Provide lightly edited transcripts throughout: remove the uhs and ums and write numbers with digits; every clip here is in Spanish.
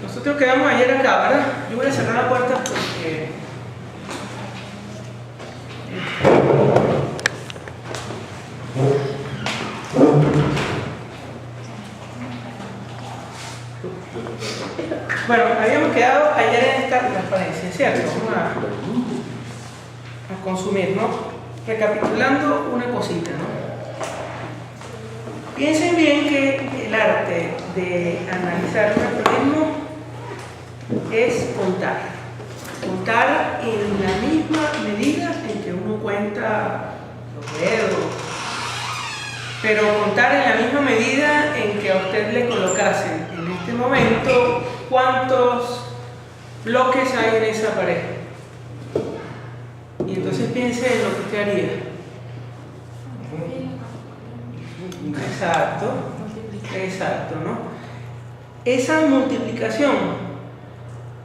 Nosotros quedamos ayer acá, ¿verdad? Yo voy a cerrar la puerta porque... Bueno, habíamos quedado ayer en esta transparencia, ¿cierto? Vamos a consumir, ¿no? Recapitulando una cosita, ¿no? Piensen bien que el arte de analizar un algoritmo es contar. Contar en la misma medida en que uno cuenta los dedos, pero contar en la misma medida en que a usted le colocasen en este momento cuántos bloques hay en esa pared. Y entonces piense en lo que usted haría. Exacto, exacto, ¿no? Esa multiplicación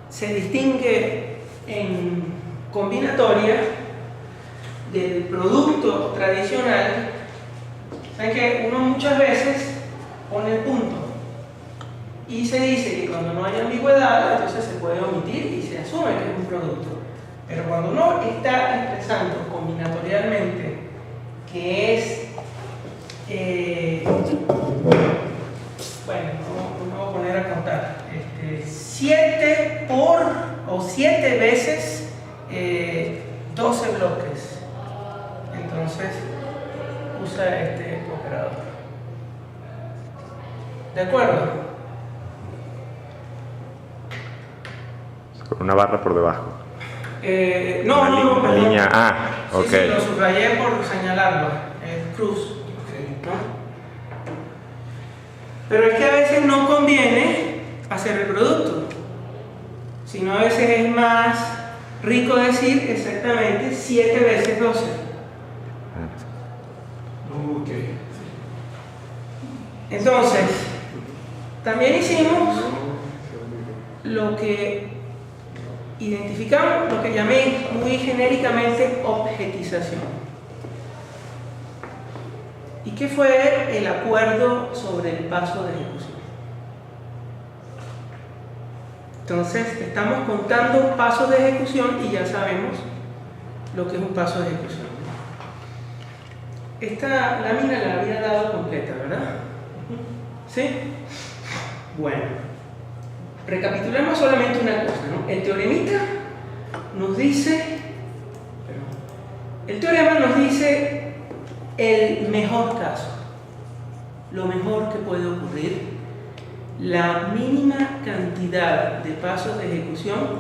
se distingue en combinatoria del producto tradicional. Saben que uno muchas veces pone el punto y se dice que cuando no hay ambigüedad, entonces se puede omitir y se asume que es un producto. Pero cuando uno está expresando combinatorialmente que es bueno, no voy a poner a contar 7 veces 12 bloques, entonces usa este operador. ¿De acuerdo? Con una barra por debajo. No, una línea. Ah, ok. Sí, lo subrayé por señalarlo. Cruz. ¿No? Pero es que a veces no conviene hacer el producto, sino a veces es más rico decir exactamente 7 veces 12. Entonces, también hicimos lo que identificamos, lo que llamé muy genéricamente objetización. ¿Y qué fue el acuerdo sobre el paso de ejecución? Entonces, estamos contando pasos de ejecución y ya sabemos lo que es un paso de ejecución. Esta lámina la había dado completa, ¿verdad? ¿Sí? Bueno, recapitulemos solamente una cosa, ¿no? El teoremita nos dice, el teorema nos dice el mejor caso, lo mejor que puede ocurrir, la mínima cantidad de pasos de ejecución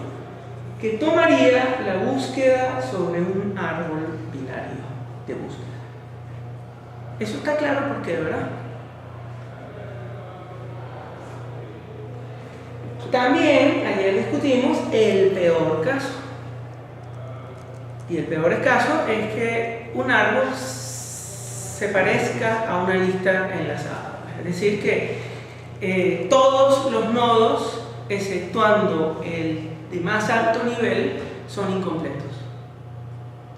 que tomaría la búsqueda sobre un árbol binario de búsqueda. Eso está claro porque, ¿verdad? También ayer discutimos el peor caso. Y el peor caso es que un árbol se parezca a una lista enlazada. Es decir, que todos los nodos, exceptuando el de más alto nivel, son incompletos.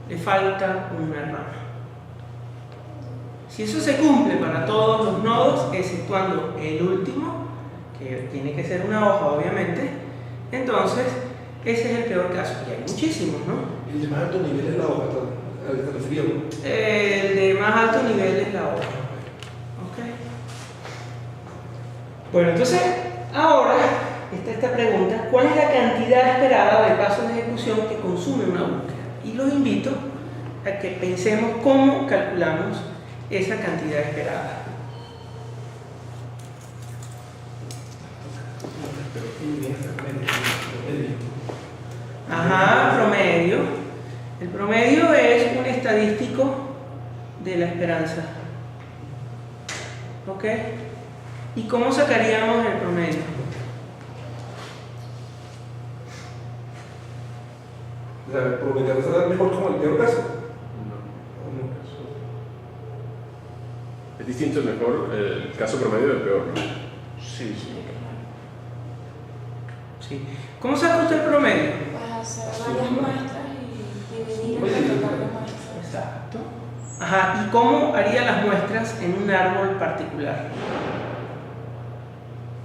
Le falta una rama. Si eso se cumple para todos los nodos, exceptuando el último, que tiene que ser una hoja obviamente, entonces ese es el peor caso. Y hay muchísimos, ¿no? El de más alto nivel es la hoja, ¿al que te referíamos? El de más alto nivel es la hoja. ¿Ok? Bueno, entonces, ahora está esta pregunta: ¿cuál es la cantidad esperada de pasos de ejecución que consume una búsqueda? Y los invito a que pensemos cómo calculamos esa cantidad esperada. Ajá, promedio. El promedio es un estadístico de la esperanza. ¿Ok? ¿Y cómo sacaríamos el promedio? O sea, promediar es mejor como el peor caso. Es distinto, es mejor el caso promedio del peor, ¿no? Sí. ¿Cómo saca usted el promedio? Pues hacer varias muestras y dividir el total de muestras. Exacto. Ajá, ¿y cómo haría las muestras en un árbol particular?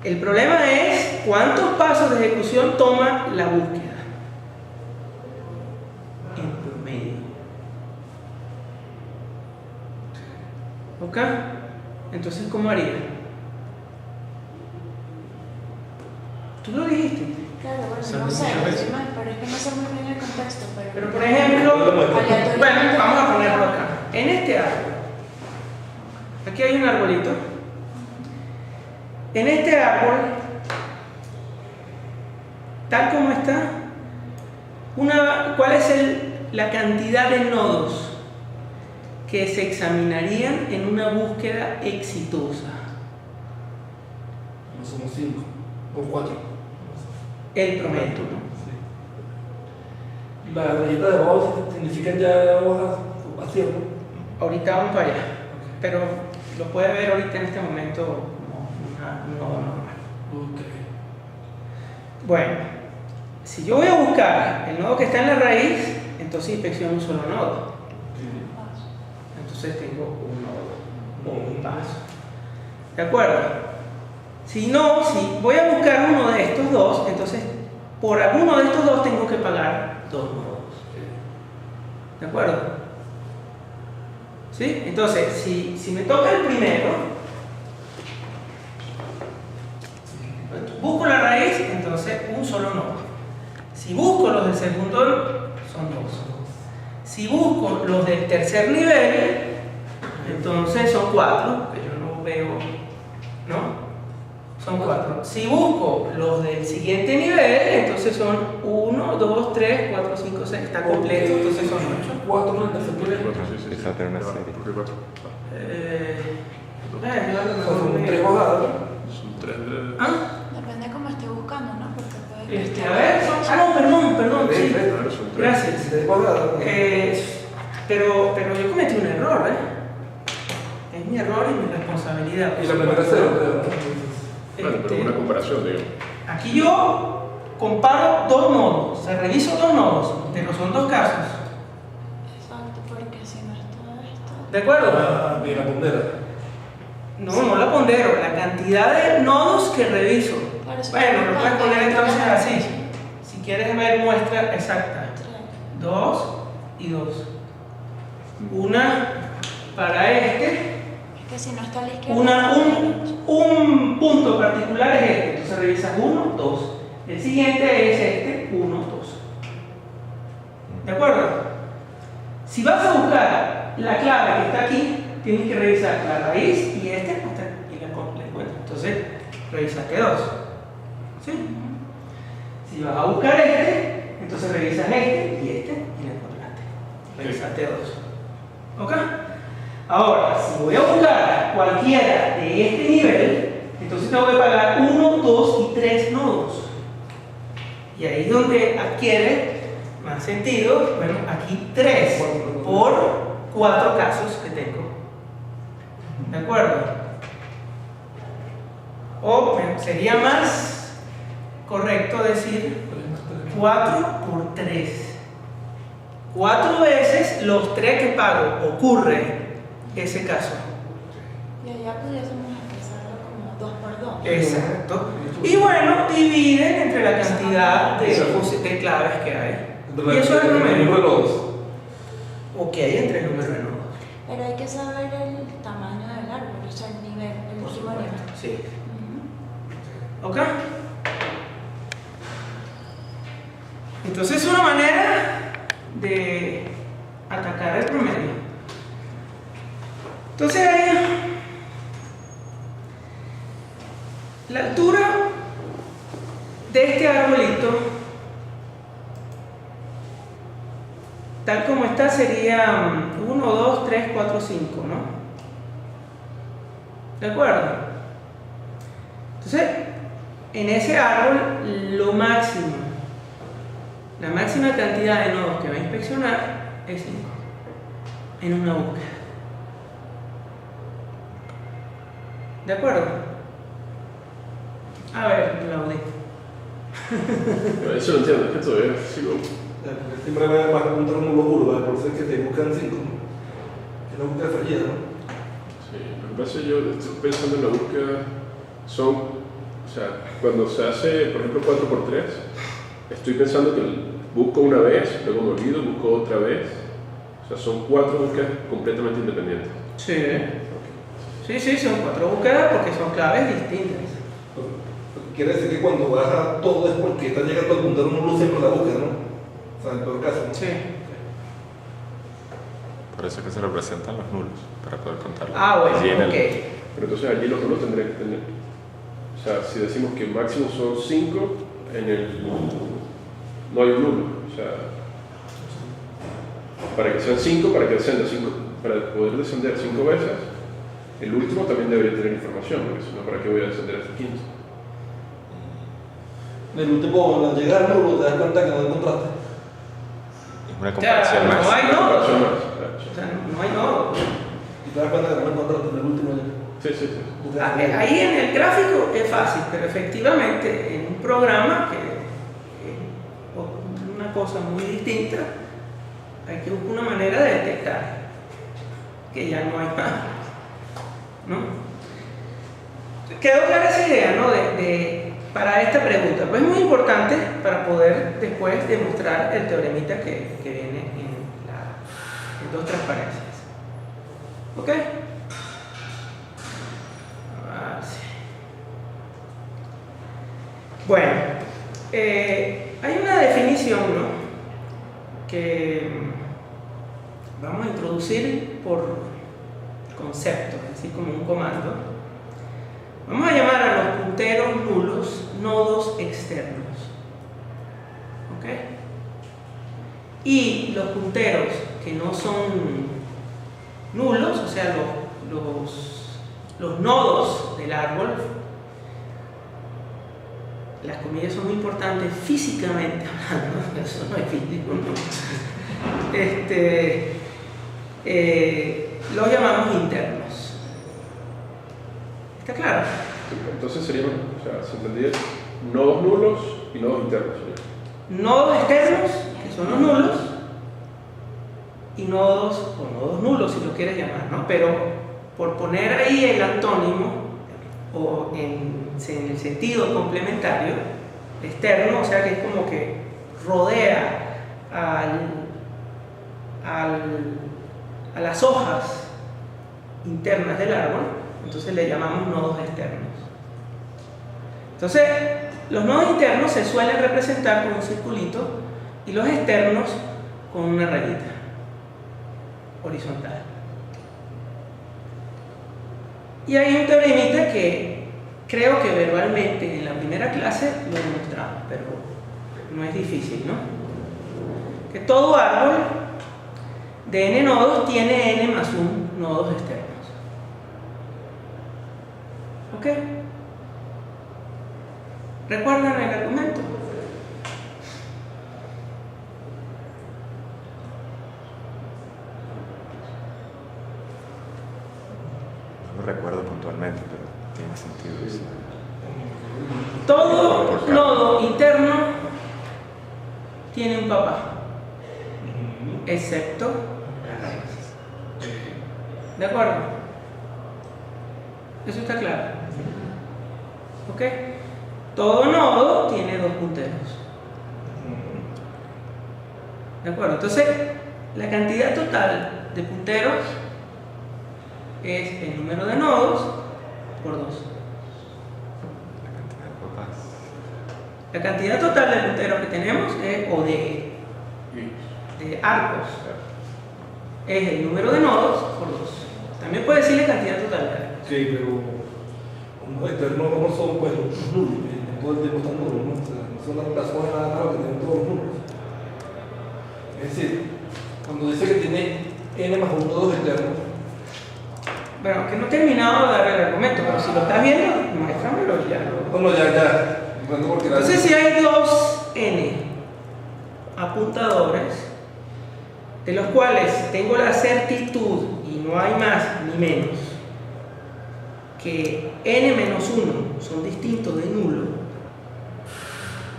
El problema es cuántos pasos de ejecución toma la búsqueda en promedio. ¿Ok? Entonces, ¿cómo haría? Tú lo dijiste. Claro, bueno, no sé, pero es que no sé muy bien el contexto. Pero por ejemplo, aleatoriamente- bueno, vamos a ponerlo acá. En este árbol, aquí hay un arbolito. En este árbol, tal como está, ¿cuál es la cantidad de nodos que se examinarían en una búsqueda exitosa? No somos 5 o 4. El promedio, ¿no? Sí. La rayita de abajo significa ya hojas vacías, ¿no? Ahorita vamos para allá, pero lo puedes ver ahorita en este momento como un nodo normal. Ok. Bueno, si yo voy a buscar el nodo que está en la raíz, entonces inspecciono un solo nodo. Entonces tengo un nodo o un paso. ¿De acuerdo? Si no, si voy a buscar uno de estos dos, entonces por alguno de estos dos tengo que pagar 2 nodos. ¿De acuerdo? ¿Sí? Entonces, si me toca el primero, busco la raíz, entonces un solo nodo. Si busco los del segundo, son 2. Si busco los del tercer nivel, entonces son 4, que yo no veo, ¿no? Son 4. Si busco los del siguiente nivel, entonces son 1, 2, 3, 4, 5, 6. Está completo, entonces son 8. 4 en el tercer nivel. Esa tiene una Ya va, serie. ¿por qué 4? O sea, son 3 bajadas, ¿no? Son 3 de... ¿Ah? Depende de cómo esté buscando, ¿no? Porque puede que A ver, no, perdón, sí. Claro, son 3. Gracias. 3 bajadas. Pero yo cometí un error, ¿eh? Es mi error y mi responsabilidad. Y la primera es 0, creo, ¿no? Bueno, pero una comparación, digo. Aquí yo comparo 2 nodos, o sea, reviso 2 nodos, pero son 2 casos. Exacto, porque si no es todo esto. ¿De acuerdo? Ah, bien, la pondera. No la pondero, la cantidad de nodos que reviso. Claro, eso Bueno, lo puedes poner entonces así. Tres. Si quieres ver muestra exacta. 2 y 2. Una para este. Es que si no está a la izquierda. Un punto particular es este. Entonces revisas 1, 2. El siguiente es este, 1, 2. ¿De acuerdo? Si vas a buscar la clave que está aquí, tienes que revisar la raíz y este y la encuentras. Entonces, revisaste 2. ¿Sí? Si vas a buscar este, entonces revisas este y la encontraste. Revisaste 2. ¿Ok? Ahora, si voy a buscar cualquiera de este nivel, entonces tengo que pagar 1, 2 y 3 nodos. Y ahí es donde adquiere más sentido, bueno, aquí 3 por 4 casos que tengo. ¿De acuerdo? O bueno, sería más correcto decir 4 por 3. 4 veces los 3 que pago ocurre ese caso. Y allá pudiésemos expresarlo como 2 por 2. Exacto. Y bueno, dividen entre la cantidad de claves que hay. Y eso es el número de número. nodos. O que hay entre el número de nodos. Pero hay que saber el tamaño del árbol, o sea, el nivel, el último nivel. Sí. Ujú. ¿Ok? Entonces es una manera de atacar el promedio. Entonces ahí, la altura de este arbolito, tal como está, sería 1, 2, 3, 4, 5, ¿no? ¿De acuerdo? Entonces, en ese árbol, lo máximo, la máxima cantidad de nodos que va a inspeccionar es 5 en una búsqueda. ¿De acuerdo? A ver, Claudio. Eso lo entiendo, es que todavía sigo. Siempre va a encontrar un nulo curva, por eso es que te buscan 5. Es la búsqueda fallida, ¿no? Sí, lo que pasa es que yo estoy pensando en la búsqueda, son O sea, cuando se hace, por ejemplo, 4×3, estoy pensando que busco una vez, luego me olvido, busco otra vez. O sea, son 4 búsquedas completamente independientes. Sí. Sí, son 4 búsquedas porque son claves distintas. Quiere decir que cuando baja todo es porque está llegando al puntero nulo siempre la búsqueda, ¿no? O sea, en todo caso, ¿no? Sí. Por eso es que se representan los nulos, para poder contarlos. Bueno, Allí en el- ok. Pero entonces allí los nulos tendrían que tener. O sea, si decimos que máximo son 5, en el. No hay un nulo. O sea, para que sean 5, para que descienda 5, para poder descender 5 veces, el último también debería tener información, porque si no, ¿para qué voy a descender hasta 15? En el último, al llegar al nulo, te das cuenta que no encontraste. Es una comparación Ya, más. no hay Una nodos. comparación más, claro. O sea, no hay nodos. Y te das cuenta que no encontraste en el último. Sí. Ahí en el gráfico es fácil, pero efectivamente en un programa que es una cosa muy distinta, hay que buscar una manera de detectar que ya no hay más, ¿no? Quedó clara esa idea, ¿no? Para esta pregunta, pues es muy importante para poder después demostrar el teoremita que viene en 2 transparencias. ¿Ok? Bueno, hay una definición, ¿no? Que vamos a introducir por concepto, así como un comando. Vamos a llamar a los punteros nulos nodos externos. ¿Ok? Y los punteros que no son nulos, o sea, los nodos del árbol, las comillas son muy importantes físicamente hablando, eso no es físico, ¿no? Los llamamos internos. ¿Está claro? Entonces serían, o sea, se entendía, nodos nulos y nodos internos. ¿Sí? Nodos externos, que son los nulos, y nodos, o nodos nulos si lo quieres llamar, ¿no? Pero por poner ahí el antónimo, o en el sentido complementario, externo, o sea que es como que rodea a las hojas internas del árbol, entonces le llamamos nodos externos. Entonces, los nodos internos se suelen representar con un circulito y los externos con una rayita horizontal. Y hay un teoremita que creo que verbalmente en la primera clase lo demostramos, pero no es difícil, ¿no? Que todo árbol de n nodos tiene n más 1 nodos externos. ¿Ok? ¿Recuerdan el argumento? No lo recuerdo puntualmente, pero tiene sentido eso. Todo nodo interno tiene un papá, excepto las raíces. ¿De acuerdo? ¿Eso está claro? ¿Ok? Todo nodo tiene 2 punteros. ¿De acuerdo? Entonces, la cantidad total de punteros es el número de nodos por 2. La cantidad total de punteros que tenemos es, o de arcos, es el número de nodos por 2. También puede decir la cantidad total de arcos. Sí, pero los externos no son pues los nulos, todo el tiempo están nulos, ¿no? O sea, no son las relaciones nada más que tienen todos los nulos. Es decir, cuando dice que tiene n más 1 nodos externos. Bueno, que no he terminado de dar el argumento, pero si lo estás viendo, muéstramelo ya. Bueno, ya. Entonces, si hay 2 n apuntadores, de los cuales tengo la certitud, y no hay más ni menos, que n menos 1 son distintos de nulo,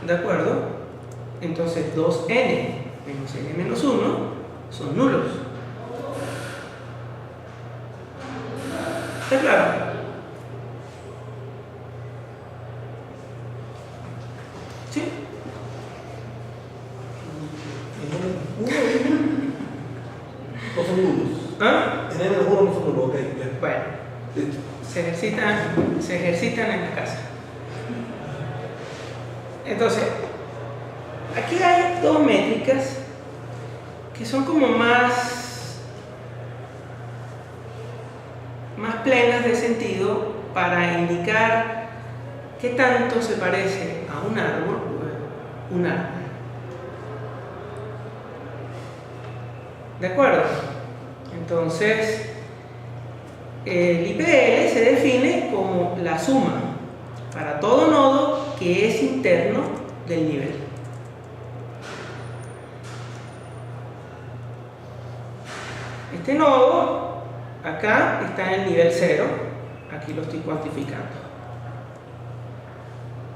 ¿de acuerdo? Entonces 2n menos n menos 1 son nulos. ¿Está claro? ¿Sí? No son nulos. ¿Ah? En el uno no son nulos, ok. Ya. Bueno, Listo. se ejercitan en la casa. Entonces, aquí hay dos métricas que son como más plenas de sentido para indicar qué tanto se parece a un árbol. ¿De acuerdo? Entonces, el IPL se define como la suma para todo nodo que es interno del nivel. Este nodo acá está en el nivel 0, aquí lo estoy cuantificando.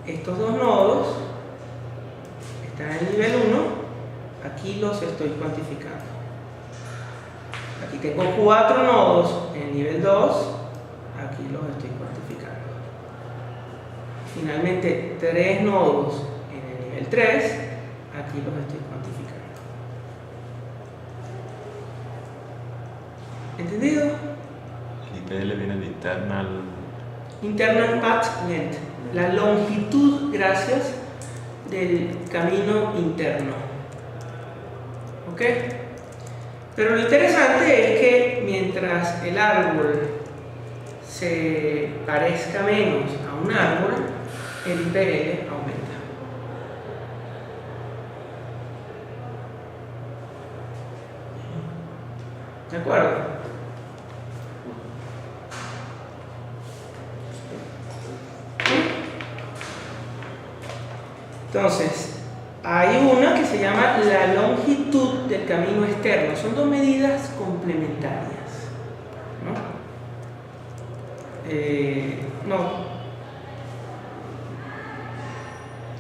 Estos dos nodos están en el nivel 1, aquí los estoy cuantificando. Aquí tengo 4 nodos en el nivel 2, aquí los estoy cuantificando. Finalmente 3 nodos en el nivel 3, aquí los estoy cuantificando. ¿Entendido? El IPL viene de Internal Path Length, la longitud, gracias, del camino interno. ¿Ok? Pero lo interesante es que mientras el árbol se parezca menos a un árbol, el IPL aumenta. ¿De acuerdo? Entonces, hay una que se llama la longitud del camino externo. Son dos medidas complementarias.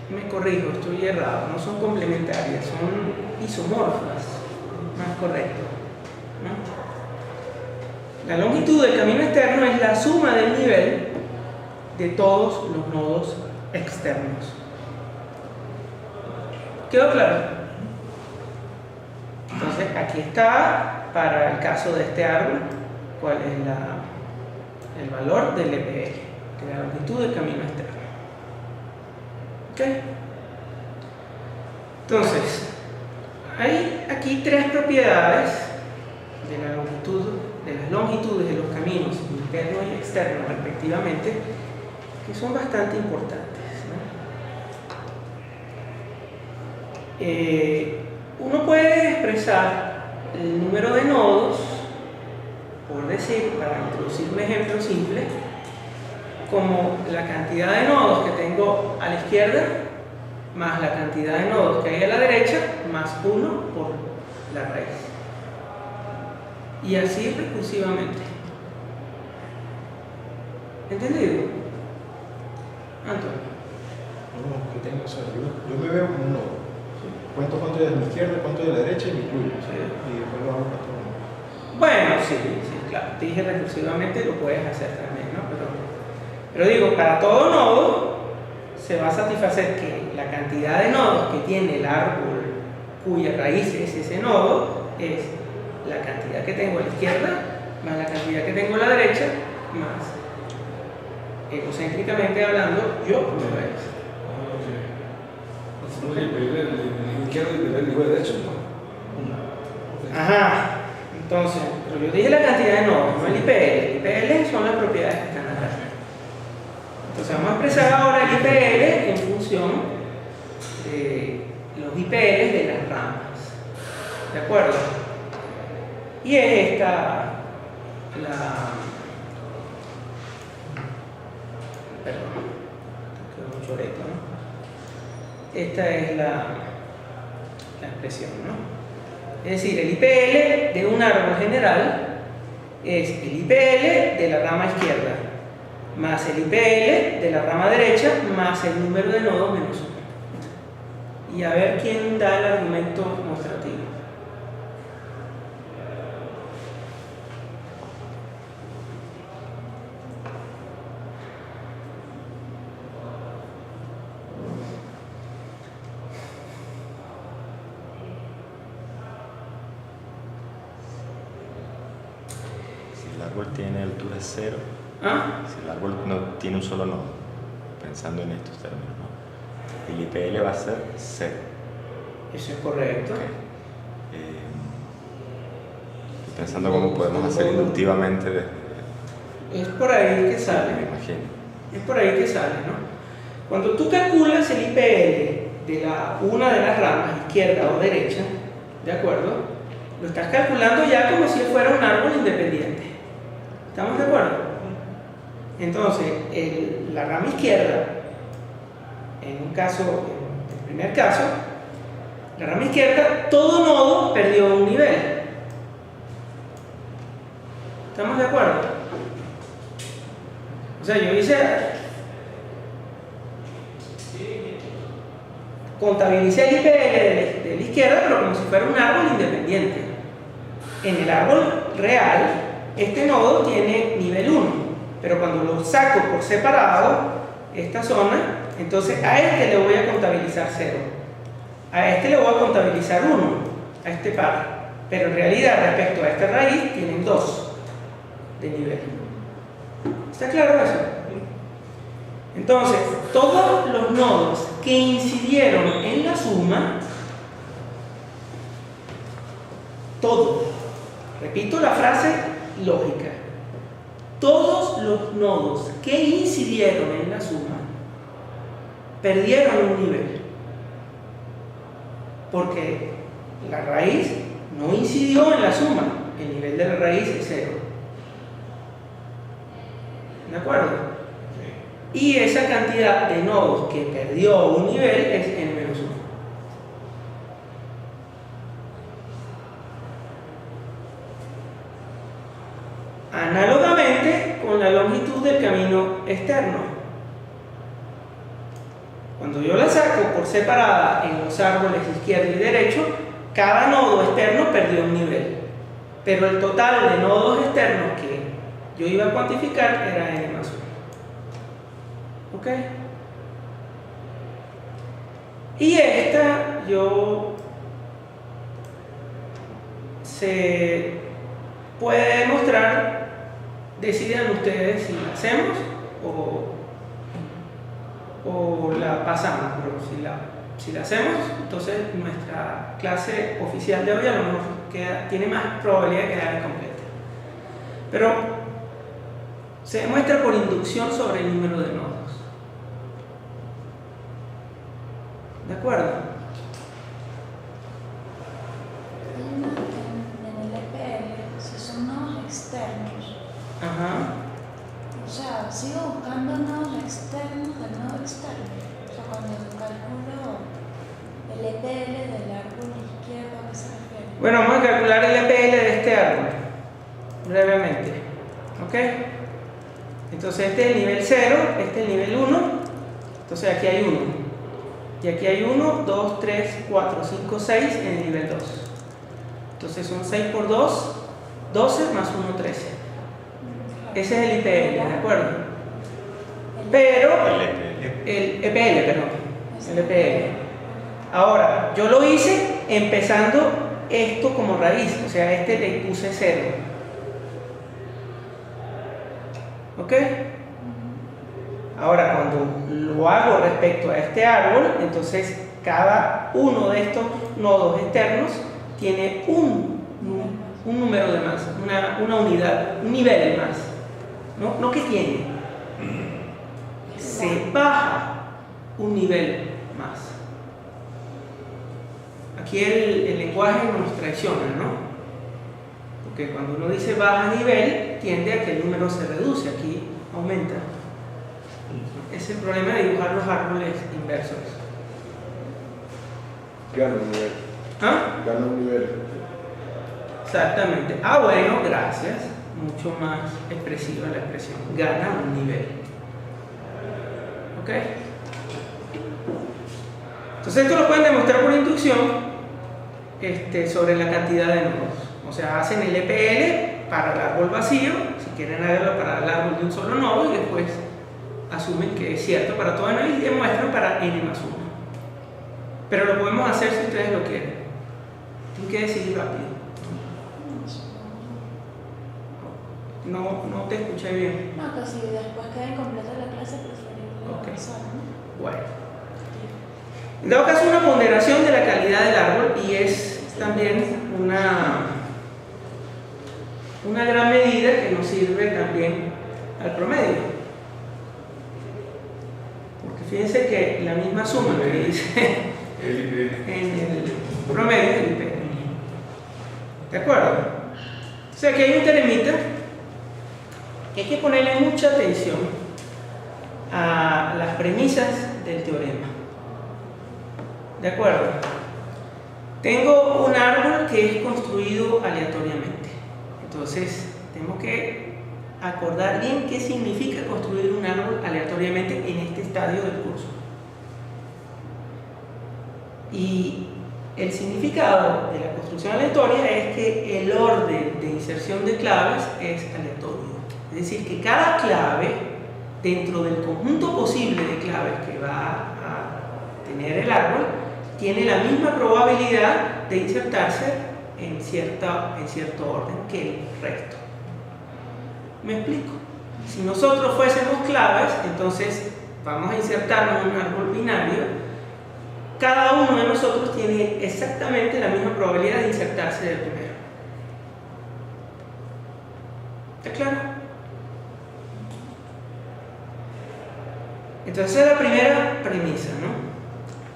Me corrijo, estoy errado. No son complementarias, son isomorfas. Más correcto. La longitud del camino externo es la suma del nivel de todos los nodos externos. ¿Quedó claro? Entonces, aquí está, para el caso de este árbol, cuál es el valor del EPL, de la longitud del camino externo. ¿Ok? Entonces, hay aquí 3 propiedades de las longitudes de los caminos interno y externo, respectivamente, que son bastante importantes. Uno puede expresar el número de nodos, por decir, para introducir un ejemplo simple, como la cantidad de nodos que tengo a la izquierda más la cantidad de nodos que hay a la derecha más 1 por la raíz, y así recursivamente. ¿Entendido? Antonio. No, que tengo, o sea, yo me veo como un nodo. Cuento cuánto hay de la izquierda, cuánto hay de la derecha y me incluyo. Sí. Y después lo hago para todo. Bueno, sí, claro. Dije recursivamente, lo puedes hacer también, ¿no? Pero digo, para todo nodo se va a satisfacer que la cantidad de nodos que tiene el árbol cuya raíz es ese nodo es la cantidad que tengo a la izquierda más la cantidad que tengo a la derecha más, egocéntricamente hablando, yo como raíz. El izquierdo y el nivel derecho, ¿no? Ajá. Entonces, pero yo dije la cantidad de nodos, no el IPL. El IPL son las propiedades que están acá. Entonces vamos a expresar ahora el IPL en función de los IPL de las ramas. ¿De acuerdo? Y es esta perdón, quedó un choreto, ¿no? Esta es la expresión, ¿no? Es decir, el IPL de un árbol general es el IPL de la rama izquierda más el IPL de la rama derecha más el número de nodos menos 1. Y a ver quién da el argumento mostrativo. árbol tiene altura cero, ¿Ah? si el árbol no tiene un solo nodo, pensando en estos términos, ¿no? El IPL va a ser cero. Eso es correcto. Ok. Pensando cómo podemos hacer inductivamente Es por ahí que me sale. imagino. Es por ahí que sale, ¿no? Cuando tú calculas el IPL de una de las ramas, izquierda o derecha, ¿de acuerdo? Lo estás calculando ya como si fuera un árbol independiente. ¿Estamos de acuerdo? Entonces, la rama izquierda, en el primer caso, la rama izquierda, todo nodo perdió un nivel. ¿Estamos de acuerdo? O sea, yo contabilicé el IPL de la izquierda, pero como si fuera un árbol independiente. En el árbol real, este nodo tiene nivel 1, pero cuando lo saco por separado, esta zona, entonces a este le voy a contabilizar 0, a este le voy a contabilizar 1, a este par, pero en realidad respecto a esta raíz tienen 2 de nivel. ¿Está claro eso? Entonces, todos los nodos que incidieron en la suma, todo, repito la frase lógica, todos los nodos que incidieron en la suma perdieron un nivel, porque la raíz no incidió en la suma, el nivel de la raíz es 0. ¿De acuerdo? Y esa cantidad de nodos que perdió un nivel es n-1. Análogamente con la longitud del camino externo. Cuando yo la saco por separada en los árboles izquierdo y derecho, cada nodo externo perdió un nivel. Pero el total de nodos externos que yo iba a cuantificar era n+1. ¿Ok? Y esta se puede demostrar, decidan ustedes si la hacemos o la pasamos, pero si la hacemos, entonces nuestra clase oficial de hoy a lo mejor tiene más probabilidad de quedar incompleta. Pero se demuestra por inducción sobre el número de nodos. ¿De acuerdo? En el EPL, si son nodos externos, Ajá. o sea, sigo buscando nodos externos del nodo externo. O sea, cuando calculo el EPL del árbol izquierdo, ¿a qué se refiere? Bueno, vamos a calcular el EPL de este árbol, brevemente. ¿Ok? Entonces este es el nivel 0, este es el nivel 1, entonces aquí hay 1. Y aquí hay 1, 2, 3, 4, 5, 6 en el nivel 2. Entonces son 6 por 2, 12 más 1, 13. Ese es el IPL, ¿de acuerdo? Pero el EPL, perdón. El EPL. Ahora, yo lo hice empezando esto como raíz, o sea, este le puse 0. ¿Ok? Ahora, cuando lo hago respecto a este árbol, entonces cada uno de estos nodos externos tiene un número de más, una unidad, un nivel más. No que tiene, se baja un nivel más. Aquí el lenguaje nos traiciona, ¿no? Porque cuando uno dice baja nivel, tiende a que el número se reduce, aquí aumenta. Es el problema de dibujar los árboles inversos. Gana un nivel. ¿Ah? Gana un nivel. Exactamente. Ah, bueno, gracias. Mucho más expresiva la expresión. Gana un nivel. ¿Ok? Entonces esto lo pueden demostrar por inducción sobre la cantidad de nodos. O sea, hacen el EPL para el árbol vacío, si quieren hacerlo para el árbol de un solo nodo, y después asumen que es cierto para todo n y demuestran para n+1. Pero lo podemos hacer si ustedes lo quieren. Tienen que decidir rápido. No te escuché bien. No, que si después queda incompleta la clase, preferible Ok. avanzar, ¿no? Bueno. En dado caso, una ponderación de la calidad del árbol y es también una gran medida que nos sirve también al promedio. Porque fíjense que la misma suma que dice El IPL. en el promedio es el IPL. ¿De acuerdo? O sea que hay un teoremita que hay que ponerle mucha atención a las premisas del teorema. ¿De acuerdo? Tengo un árbol que es construido aleatoriamente. Entonces, tengo que acordar bien qué significa construir un árbol aleatoriamente en este estadio del curso. Y el significado de la construcción aleatoria es que el orden de inserción de claves es aleatorio. Es decir, que cada clave, dentro del conjunto posible de claves que va a tener el árbol, tiene la misma probabilidad de insertarse en cierto orden que el resto. ¿Me explico? Si nosotros fuésemos claves, entonces vamos a insertarnos en un árbol binario. Cada uno de nosotros tiene exactamente la misma probabilidad de insertarse del primero. ¿Está claro? Entonces esa es la primera premisa, ¿no?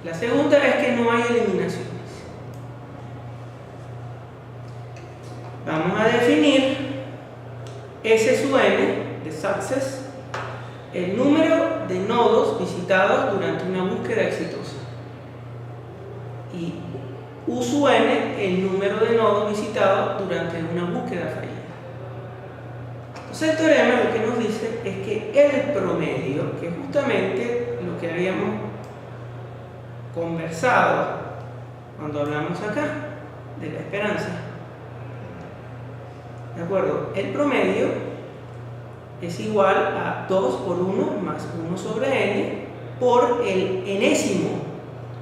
La segunda es que no hay eliminaciones. Vamos a definir S sub n de success, el número de nodos visitados durante una búsqueda exitosa, y U sub n, el número de nodos visitados durante una búsqueda fallida. Entonces el teorema lo que nos dice es que el promedio, que es justamente lo que habíamos conversado cuando hablamos acá de la esperanza, ¿de acuerdo? El promedio es igual a 2 por 1 más 1 sobre n por el enésimo,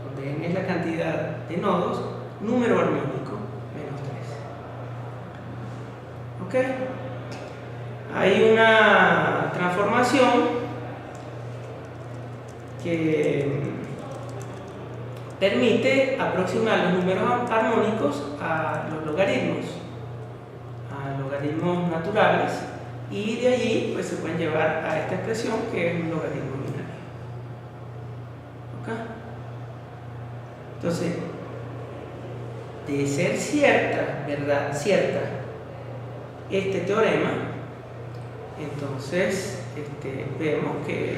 donde n es la cantidad de nodos, número armónico menos 3. ¿Ok? Hay una transformación que permite aproximar los números armónicos a los logaritmos naturales, y de allí pues se pueden llevar a esta expresión que es un logaritmo binario. ¿Ok? Entonces, de ser cierta, ¿verdad? Cierta este teorema, entonces vemos que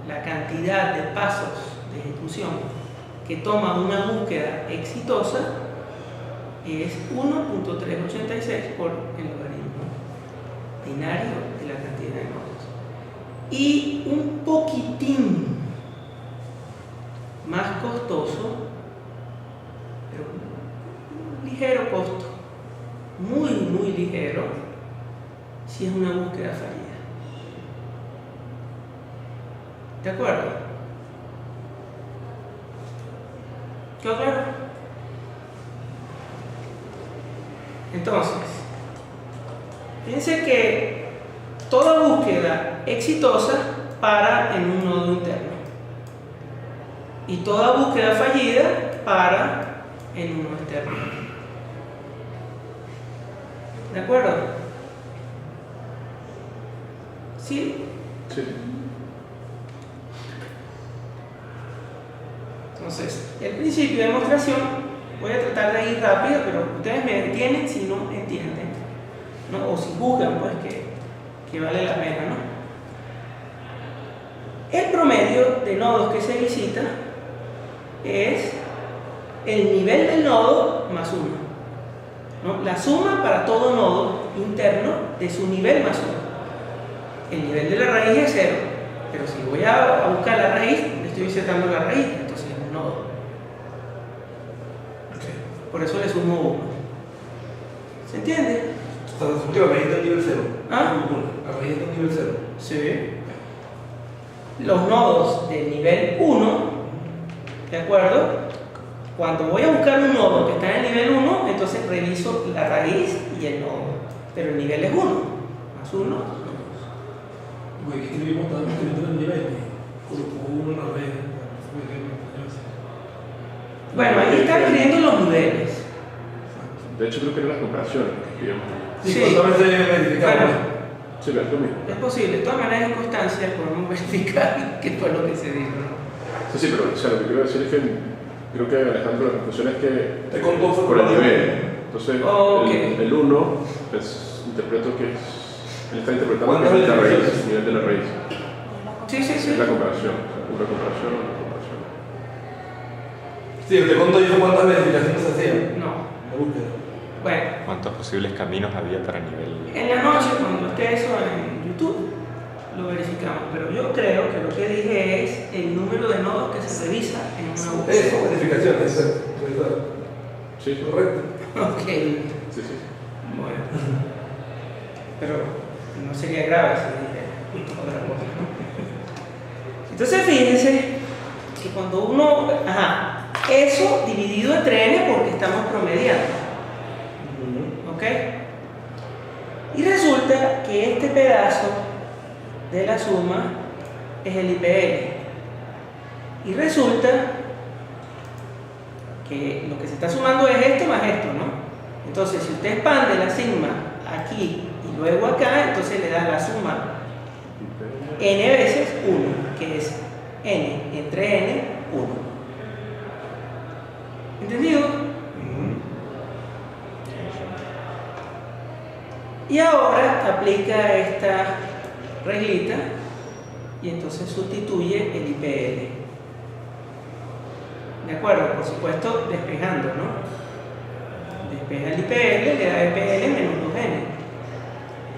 la cantidad de pasos de ejecución que toma una búsqueda exitosa es 1.386 por el logaritmo binario de la cantidad de nodos. Y un poquitín más costoso, pero un ligero costo, muy ligero, si es una búsqueda fallida. ¿De acuerdo? ¿Quedó claro? Entonces, fíjense que toda búsqueda exitosa para en un nodo interno, y toda búsqueda fallida para en uno externo. ¿De acuerdo? ¿Sí? Sí. Entonces, el principio de demostración, voy a tratar de ir rápido, pero ustedes me entienden si no entienden, ¿no? O si juzgan, pues, que vale la pena, ¿no? El promedio de nodos que se visita es el nivel del nodo más 1, ¿no? La suma para todo nodo interno de su nivel más 1. El nivel de la raíz es 0, pero si voy a buscar la raíz, le estoy insertando la raíz, entonces es un nodo. Por eso le sumo 1. ¿Se entiende? O sea, resulta que la raíz está en nivel 0. ¿Ah? La raíz está en nivel 0. Sí. Los nodos del nivel 1, ¿de acuerdo? Cuando voy a buscar un nodo que está en el nivel 1, entonces reviso la raíz y el nodo. pero el nivel es 1, más 1. Porque aquí escribimos también escribiendo el nivel y colocó uno una vez. Bueno, ahí están escribiendo los niveles. De hecho, creo que eran las comparaciones que escribíamos. Sí, Sí. constantemente verificamos. Bueno, Sí, pero es lo mismo. es posible, de todas maneras en constancia podemos verificar qué fue lo que se dijo, ¿no? Sí, sí, pero o sea, lo que quiero decir es que creo que Alejandro, la conclusión es que Te contó fue por el nivel. Entonces, Ok. el 1, pues, interpreto que es, él está interpretando que ¿Cuántas es la raíz, verificaciones? el nivel de la raíz. Sí, sí, sí. Es la comparación, o sea, una comparación o una comparación. Sí, te contó dijo cuántas verificaciones se hacían. No. La búsqueda. Bueno, ¿Cuántos posibles caminos había para nivel? en la noche cuando esté eso en YouTube lo verificamos, pero yo creo que lo que dije es el número de nodos que se revisa en una Eso, búsqueda. verificaciones, eso. Sí, Correcto. Ok, sí, sí. bueno. Pero no sería grave si dije otra cosa, ¿no? Entonces fíjense que cuando uno, eso dividido entre n porque estamos promediando, ¿ok? Y resulta que este pedazo de la suma es el IPL. Y resulta que lo que se está sumando es esto más esto, ¿no? Entonces, si usted expande la sigma aquí y luego acá, entonces le da la suma n veces 1, que es n entre n, 1. ¿Entendido? Y ahora aplica esta reglita y entonces sustituye el IPL. ¿De acuerdo? Por supuesto, despejando, ¿no? Despeja el IPL, le da IPL menos 2n.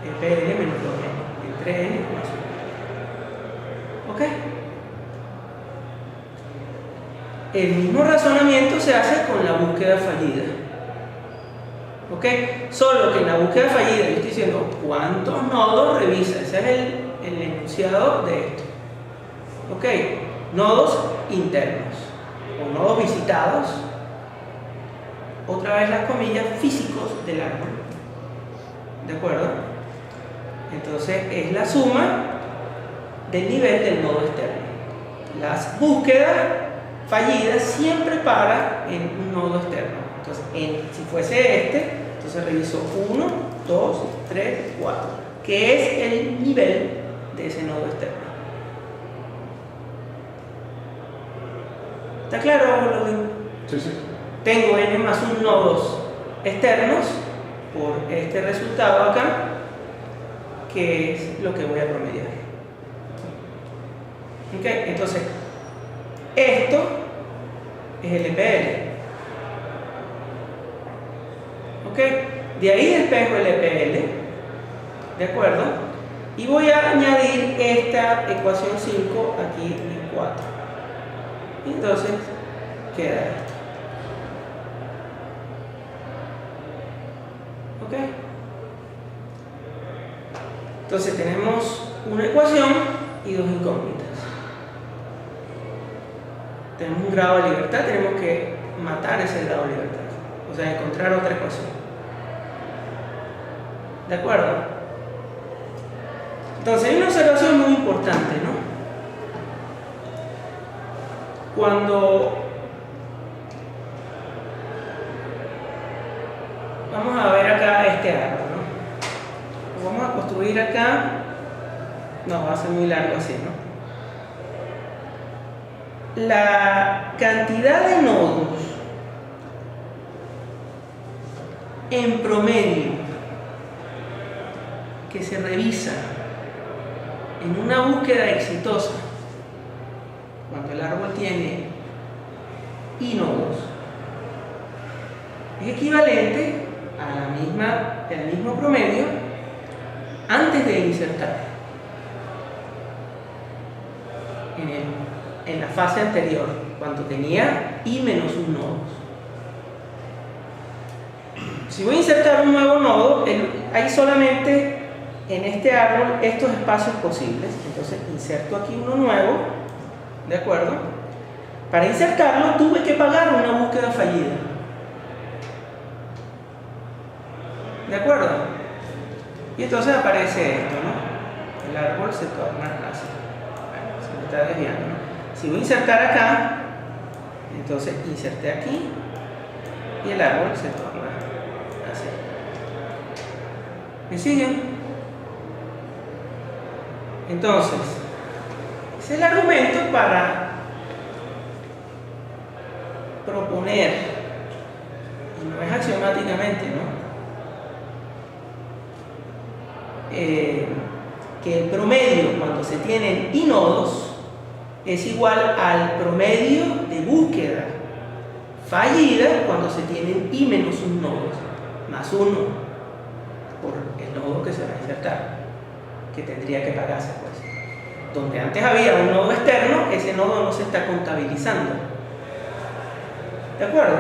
IPL menos 2n. Entre n más 1. ¿Ok? El mismo razonamiento se hace con la búsqueda fallida. ¿Ok? Solo que en la búsqueda fallida yo estoy diciendo cuántos nodos revisa. Ese es el enunciado de esto. ¿Ok? Nodos internos o nodos visitados. Otra vez las comillas, físicos del árbol. ¿De acuerdo? Entonces es la suma del nivel del nodo externo. Las búsquedas fallidas siempre paran en un nodo externo. Entonces, si fuese este, entonces reviso 1, 2, 3, 4, que es el nivel de ese nodo externo. ¿Está claro, Logan? Sí, sí. Tengo n más 1 nodos externos por este resultado acá, que es lo que voy a promediar. ¿Ok? Entonces, esto es el EPL. ¿Ok? De ahí despejo el EPL, ¿de acuerdo? Y voy a añadir esta ecuación 5 aquí en 4. Y entonces queda esto. ¿Ok? Entonces tenemos una ecuación y dos incógnitas. Tenemos un grado de libertad, tenemos que matar ese grado de libertad. O sea, encontrar otra ecuación. ¿De acuerdo? Entonces hay una observación muy importante, ¿no? Cuando vamos a ver acá este árbol, ¿no? Lo vamos a construir acá. No, va a ser muy largo así, ¿no? La cantidad de nodos en promedio que se revisa en una búsqueda exitosa cuando el árbol tiene i nodos es equivalente al mismo promedio antes de insertar en la fase anterior, cuando tenía i menos un nodos. Si voy a insertar un nuevo nodo, hay solamente en este árbol estos espacios posibles. Entonces inserto aquí uno nuevo, ¿de acuerdo? Para insertarlo tuve que pagar una búsqueda fallida. ¿De acuerdo? Y entonces aparece esto, ¿no? El árbol se torna así. Bueno, se me está desviando, ¿no? Si voy a insertar acá, entonces inserté aquí y el árbol se torna así. ¿Me siguen? Entonces, ese es el argumento para proponer, y no es axiomáticamente, ¿no? Que el promedio cuando se tienen inodos es igual al promedio de búsqueda fallida cuando se tienen i menos un nodo, más uno por el nodo que se va a insertar, que tendría que pagarse, pues. Donde antes había un nodo externo, ese nodo no se está contabilizando. ¿De acuerdo?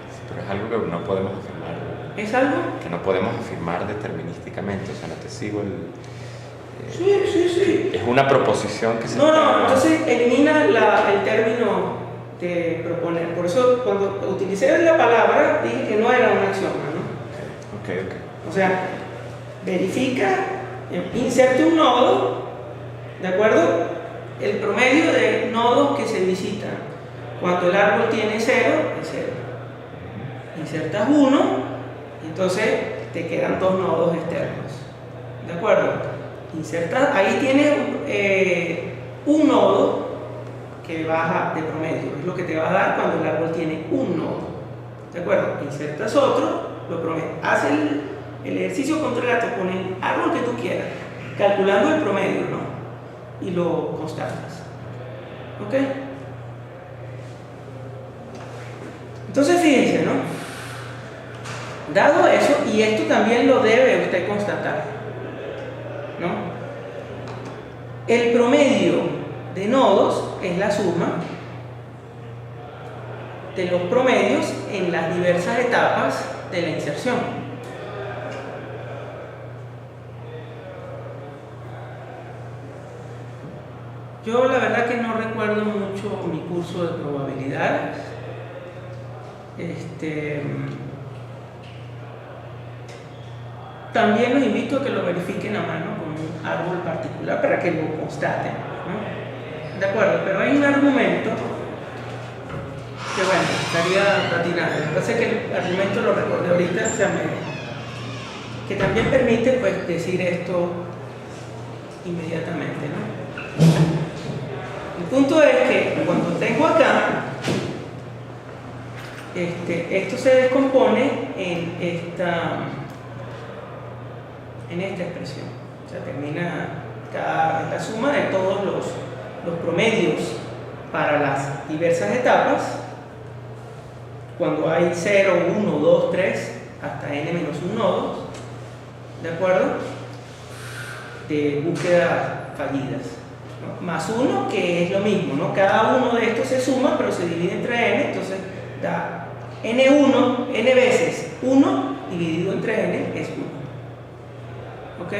Sí, pero es algo que no podemos afirmar. ¿Es algo? Que no podemos afirmar determinísticamente, o sea, no te sigo el... Sí. Es una proposición que se No, entonces elimina el término de proponer. Por eso cuando utilicé la palabra dije que no era un axioma, ¿no? Ok. O sea, verifica, inserte un nodo, ¿de acuerdo? El promedio de nodos que se visitan. Cuando el árbol tiene 0, es 0. Insertas 1, y entonces te quedan 2 nodos externos. ¿De acuerdo? Insertas, ahí tienes un nodo que baja de promedio. Es lo que te va a dar cuando el árbol tiene un nodo. ¿De acuerdo? Insertas otro, lo promedio. Haz el ejercicio contrario con el árbol que tú quieras, calculando el promedio, ¿no? Y lo constatas. ¿Ok? Entonces fíjense, ¿no? Dado eso, y esto también lo debe usted constatar, ¿no? El promedio de nodos es la suma de los promedios en las diversas etapas de la inserción. Yo la verdad que no recuerdo mucho mi curso de probabilidades. También los invito a que lo verifiquen a mano con un árbol particular para que lo constaten, ¿no? De acuerdo, pero hay un argumento que, bueno, estaría patinando. Lo que pasa es que el argumento lo recordé ahorita, o sea, que también permite, pues, decir esto inmediatamente, ¿no? El punto es que cuando tengo acá, esto se descompone en esta expresión. O sea, termina la suma de todos los promedios para las diversas etapas, cuando hay 0, 1, 2, 3, hasta n-1 nodos, ¿de acuerdo? De búsquedas fallidas, ¿no? Más 1, que es lo mismo, ¿no? Cada uno de estos se suma, pero se divide entre n, entonces da n1, n veces 1 dividido entre n es 1. ¿Ok?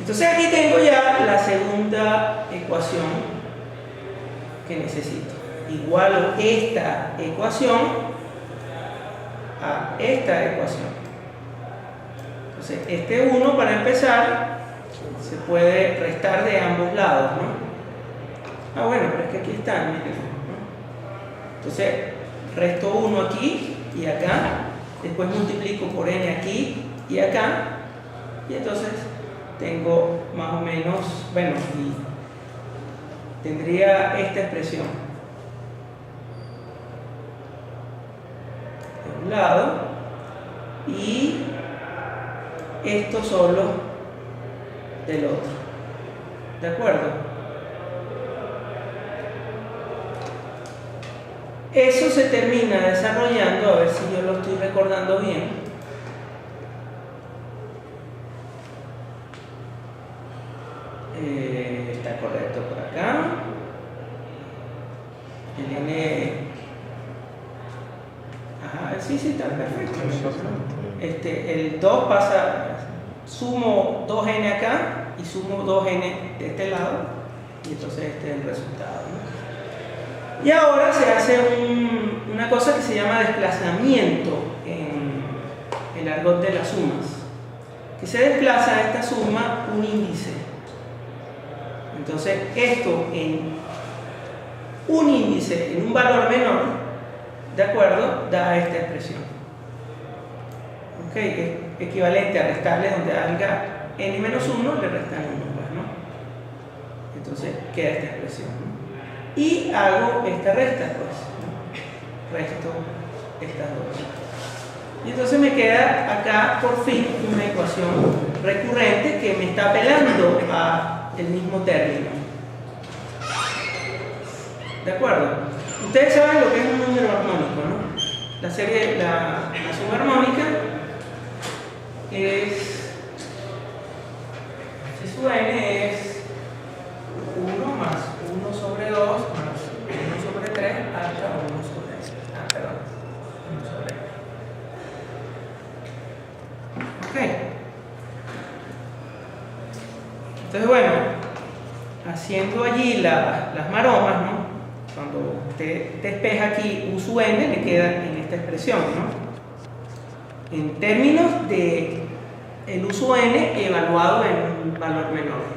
Entonces aquí tengo ya la segunda ecuación que necesito. Igualo esta ecuación a esta ecuación. Entonces este 1, para empezar, se puede restar de ambos lados, ¿no? Ah, bueno, pero es que aquí están, miren, ¿no? Entonces resto 1 aquí y acá. Después multiplico por n aquí y acá, y entonces tengo más o menos, bueno, y tendría esta expresión de un lado y esto solo del otro. ¿De acuerdo? Eso se termina desarrollando, a ver si yo lo estoy recordando bien. Está correcto por acá. El n. Ajá, sí, está perfecto. El 2 pasa, sumo 2n acá y sumo 2n de este lado, y entonces este es el resultado, ¿no? Y ahora se hace una cosa que se llama desplazamiento el argot de las sumas, que se desplaza a esta suma un índice. Entonces, esto en un índice, en un valor menor, ¿de acuerdo?, da esta expresión. ¿Ok? Es equivalente a restarle donde haya n menos 1, le restan 1, pues, ¿no? Entonces, queda esta expresión, ¿no? Y hago esta resta, pues, ¿no? Resto estas dos. Y entonces me queda acá, por fin, una ecuación recurrente que me está apelando al mismo término. ¿De acuerdo? Ustedes saben lo que es un número armónico, ¿no? La suma armónica es, si su n es 1 más 1 sobre 2 más 1 sobre 3 hasta 1 sobre 1 sobre Ok. Entonces, bueno, haciendo allí las maromas, ¿no? Cuando usted despeja aquí u sub n, le queda en esta expresión, ¿no? En términos de el u sub n evaluado en un valor menor, ¿no?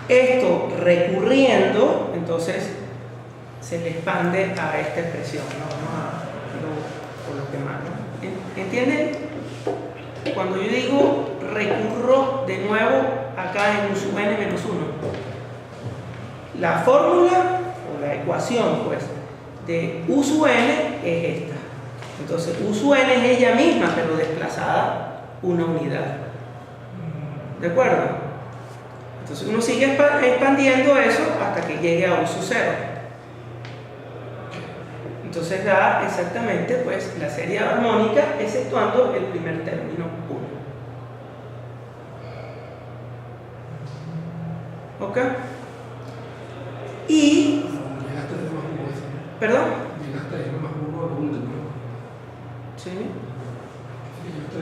Esto recurriendo, entonces se le expande a esta expresión, ¿no? Vamos a colocar más, ¿no? ¿Entienden? Cuando yo digo recurro de nuevo acá en u sub n menos 1, la fórmula o la ecuación, pues, de u sub n es esta. Entonces, u sub n es ella misma, pero desplazada una unidad. ¿De acuerdo? Entonces, uno sigue expandiendo eso hasta que llegue a u sub 0. Entonces, da exactamente, pues, la serie armónica, exceptuando el primer término 1. ¿Ok? Y... Llegaste a tener más 1 esa, ¿no? ¿Perdón? Llegaste a tener más 1 a 1 del nuevo. Sí. Sí, llegaste a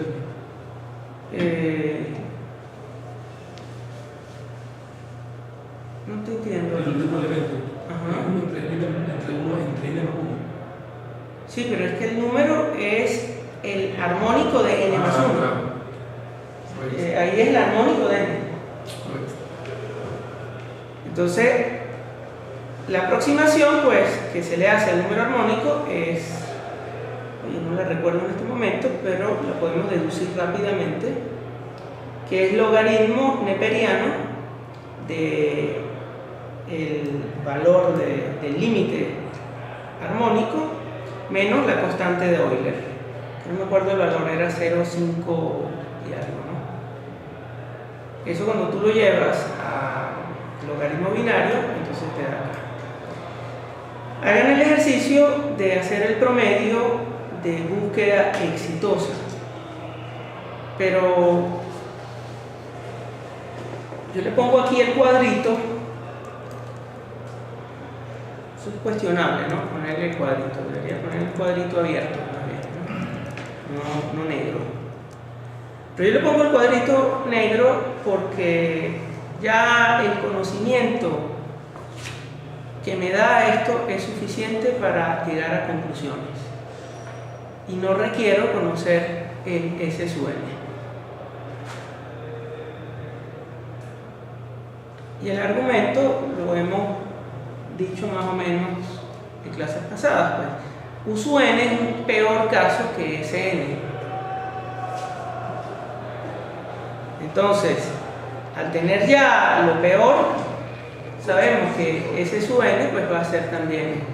tener. No te entiendo. El último elemento. Ajá. Entre 1 entre n más 1. Sí, pero es que el número es el armónico de n más 1. Ahí es el armónico de n. Entonces, la aproximación, pues, que se le hace al número armónico es, oye, no la recuerdo en este momento, pero la podemos deducir rápidamente, que es logaritmo neperiano del valor del límite armónico menos la constante de Euler. No me acuerdo el valor, era 0,5 y algo, ¿no? Eso cuando tú lo llevas a logaritmo binario, entonces te da acá. Hagan el ejercicio de hacer el promedio de búsqueda exitosa, pero yo le pongo aquí el cuadrito. Eso es cuestionable, ¿no? Ponerle el cuadrito, debería poner el cuadrito abierto también, ¿no? No negro. Pero yo le pongo el cuadrito negro porque ya el conocimiento que me da esto es suficiente para llegar a conclusiones y no requiero conocer el S sub n. Y el argumento lo hemos dicho más o menos en clases pasadas, pues. U sub n es un peor caso que Sn. Entonces, al tener ya lo peor, sabemos que S sub n pues va a ser también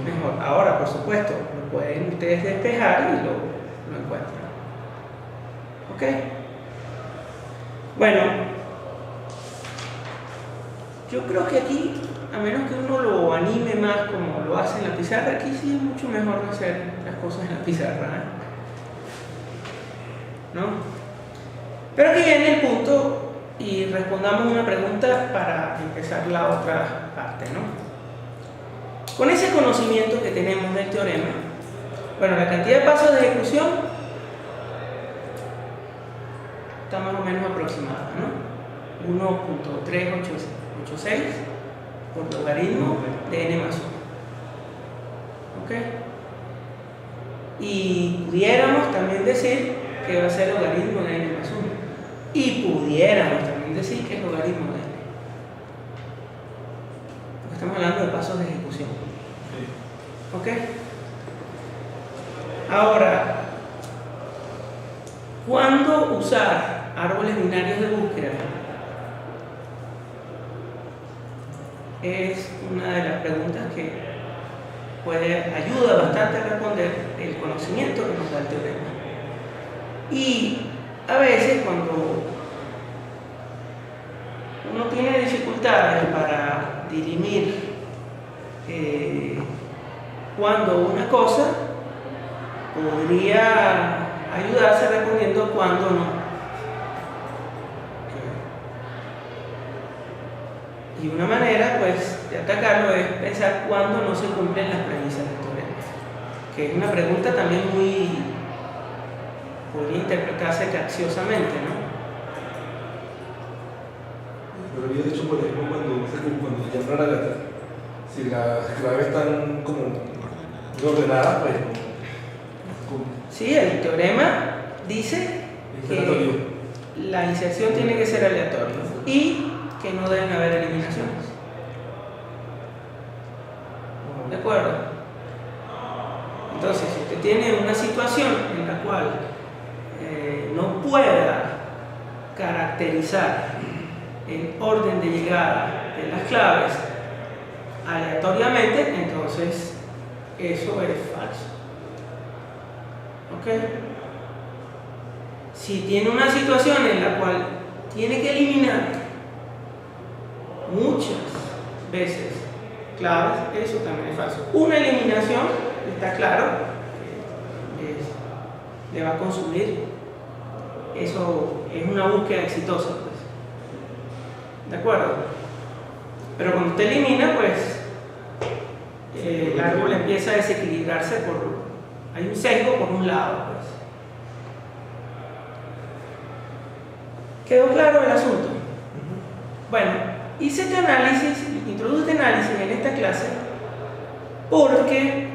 mejor. Ahora, por supuesto, lo pueden ustedes despejar y lo encuentran. ¿Ok? Bueno, yo creo que aquí, a menos que uno lo anime más como lo hace en la pizarra, aquí sí es mucho mejor hacer las cosas en la pizarra, ¿no? Pero aquí viene el punto y respondamos una pregunta para empezar la otra parte, ¿no? Con ese conocimiento que tenemos del teorema, bueno, la cantidad de pasos de ejecución está más o menos aproximada, ¿no? 1.3886 por logaritmo de n más 1. ¿Ok? Y pudiéramos también decir que va a ser logaritmo de n más 1. Y pudiéramos también decir que es logaritmo de n. Porque estamos hablando de pasos de ejecución. ¿Ok? Ahora, ¿cuándo usar árboles binarios de búsqueda? Es una de las preguntas que ayuda bastante a responder el conocimiento que nos da el teorema. Y a veces cuando uno tiene dificultades para dirimir cuándo una cosa, podría ayudarse respondiendo cuándo no. Y una manera pues de atacarlo es pensar cuándo no se cumplen las premisas del teorema, que es una pregunta también podría interpretarse capciosamente, ¿no? Pero había dicho, por ejemplo, cuando ya rara si las claves están como ordenadas, pues Sí, el teorema dice que la inserción tiene que ser aleatoria y que no deben haber eliminaciones. ¿De acuerdo? Entonces, si usted tiene una situación en la cual no pueda caracterizar el orden de llegada de las claves aleatoriamente, entonces eso es falso. ¿Ok? Si tiene una situación en la cual tiene que eliminar muchas veces claves, eso también es falso. Una eliminación, está claro, le va a consumir. Eso es una búsqueda exitosa, pues. ¿De acuerdo? Pero cuando usted elimina, pues el árbol empieza a desequilibrarse hay un sesgo por un lado, pues. ¿Quedó claro el asunto? Bueno, hice este análisis, introduje este análisis en esta clase porque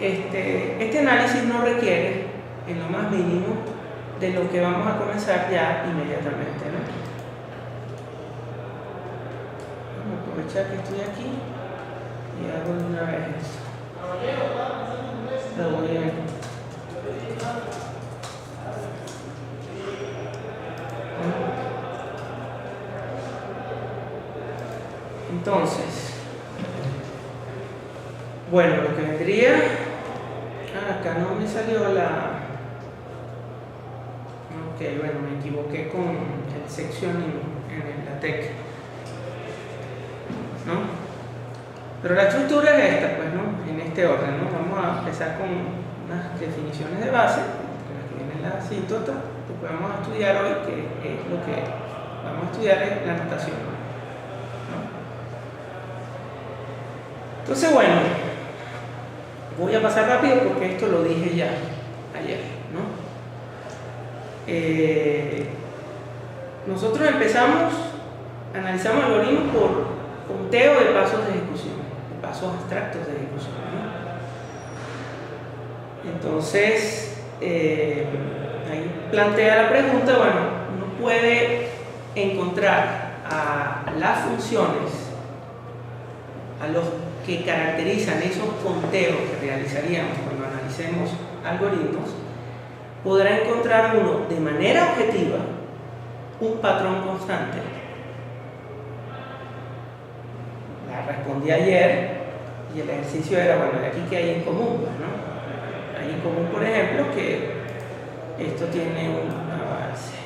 este análisis no requiere en lo más mínimo de lo que vamos a comenzar ya inmediatamente, ¿no? Vamos a aprovechar que estoy aquí y hago de una vez esto. Lo voy a... Entonces, bueno, lo que vendría... acá no me salió la... Ok, bueno, me equivoqué con el sección en la TEC, ¿no? Pero la estructura es esta, pues, ¿no? En este orden, ¿no? Vamos a empezar con unas definiciones de base, las que vienen en la asíntota, que podemos estudiar hoy, que es lo que vamos a estudiar es la notación, ¿no? Entonces, bueno, voy a pasar rápido porque esto lo dije ya ayer, ¿no? Nosotros analizamos algoritmos por conteo de pasos de ejecución, de pasos abstractos de ejecución, ¿no? Entonces, ahí plantea la pregunta, bueno, uno puede encontrar a las funciones, a los que caracterizan esos conteos que realizaríamos cuando analicemos algoritmos, podrá encontrar uno de manera objetiva un patrón constante. La respondí ayer y el ejercicio era, bueno, de aquí que hay en común, ¿no? Hay en común, por ejemplo, que esto tiene una base.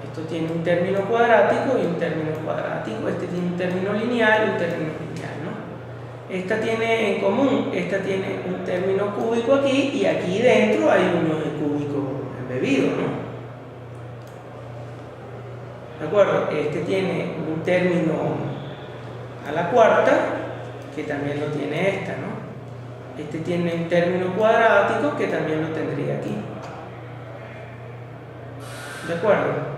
Esto tiene un término cuadrático y un término cuadrático. Este tiene un término lineal y un término lineal, ¿no? Esta tiene en común, esta tiene un término cúbico aquí y aquí dentro hay uno cúbico embebido, ¿no? ¿De acuerdo? Este tiene un término a la cuarta, que también lo tiene esta, ¿no? Este tiene un término cuadrático que también lo tendría aquí. ¿De acuerdo?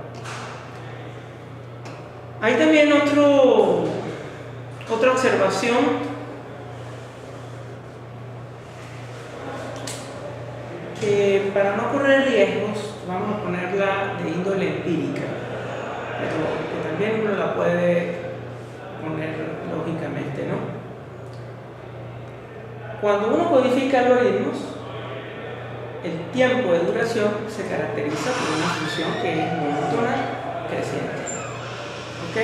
Hay también otra observación para no correr riesgos, vamos a ponerla de índole empírica, pero que también uno la puede poner lógicamente, ¿no? Cuando uno codifica algoritmos, el tiempo de duración se caracteriza por una función que es monótona creciente. ¿Ok?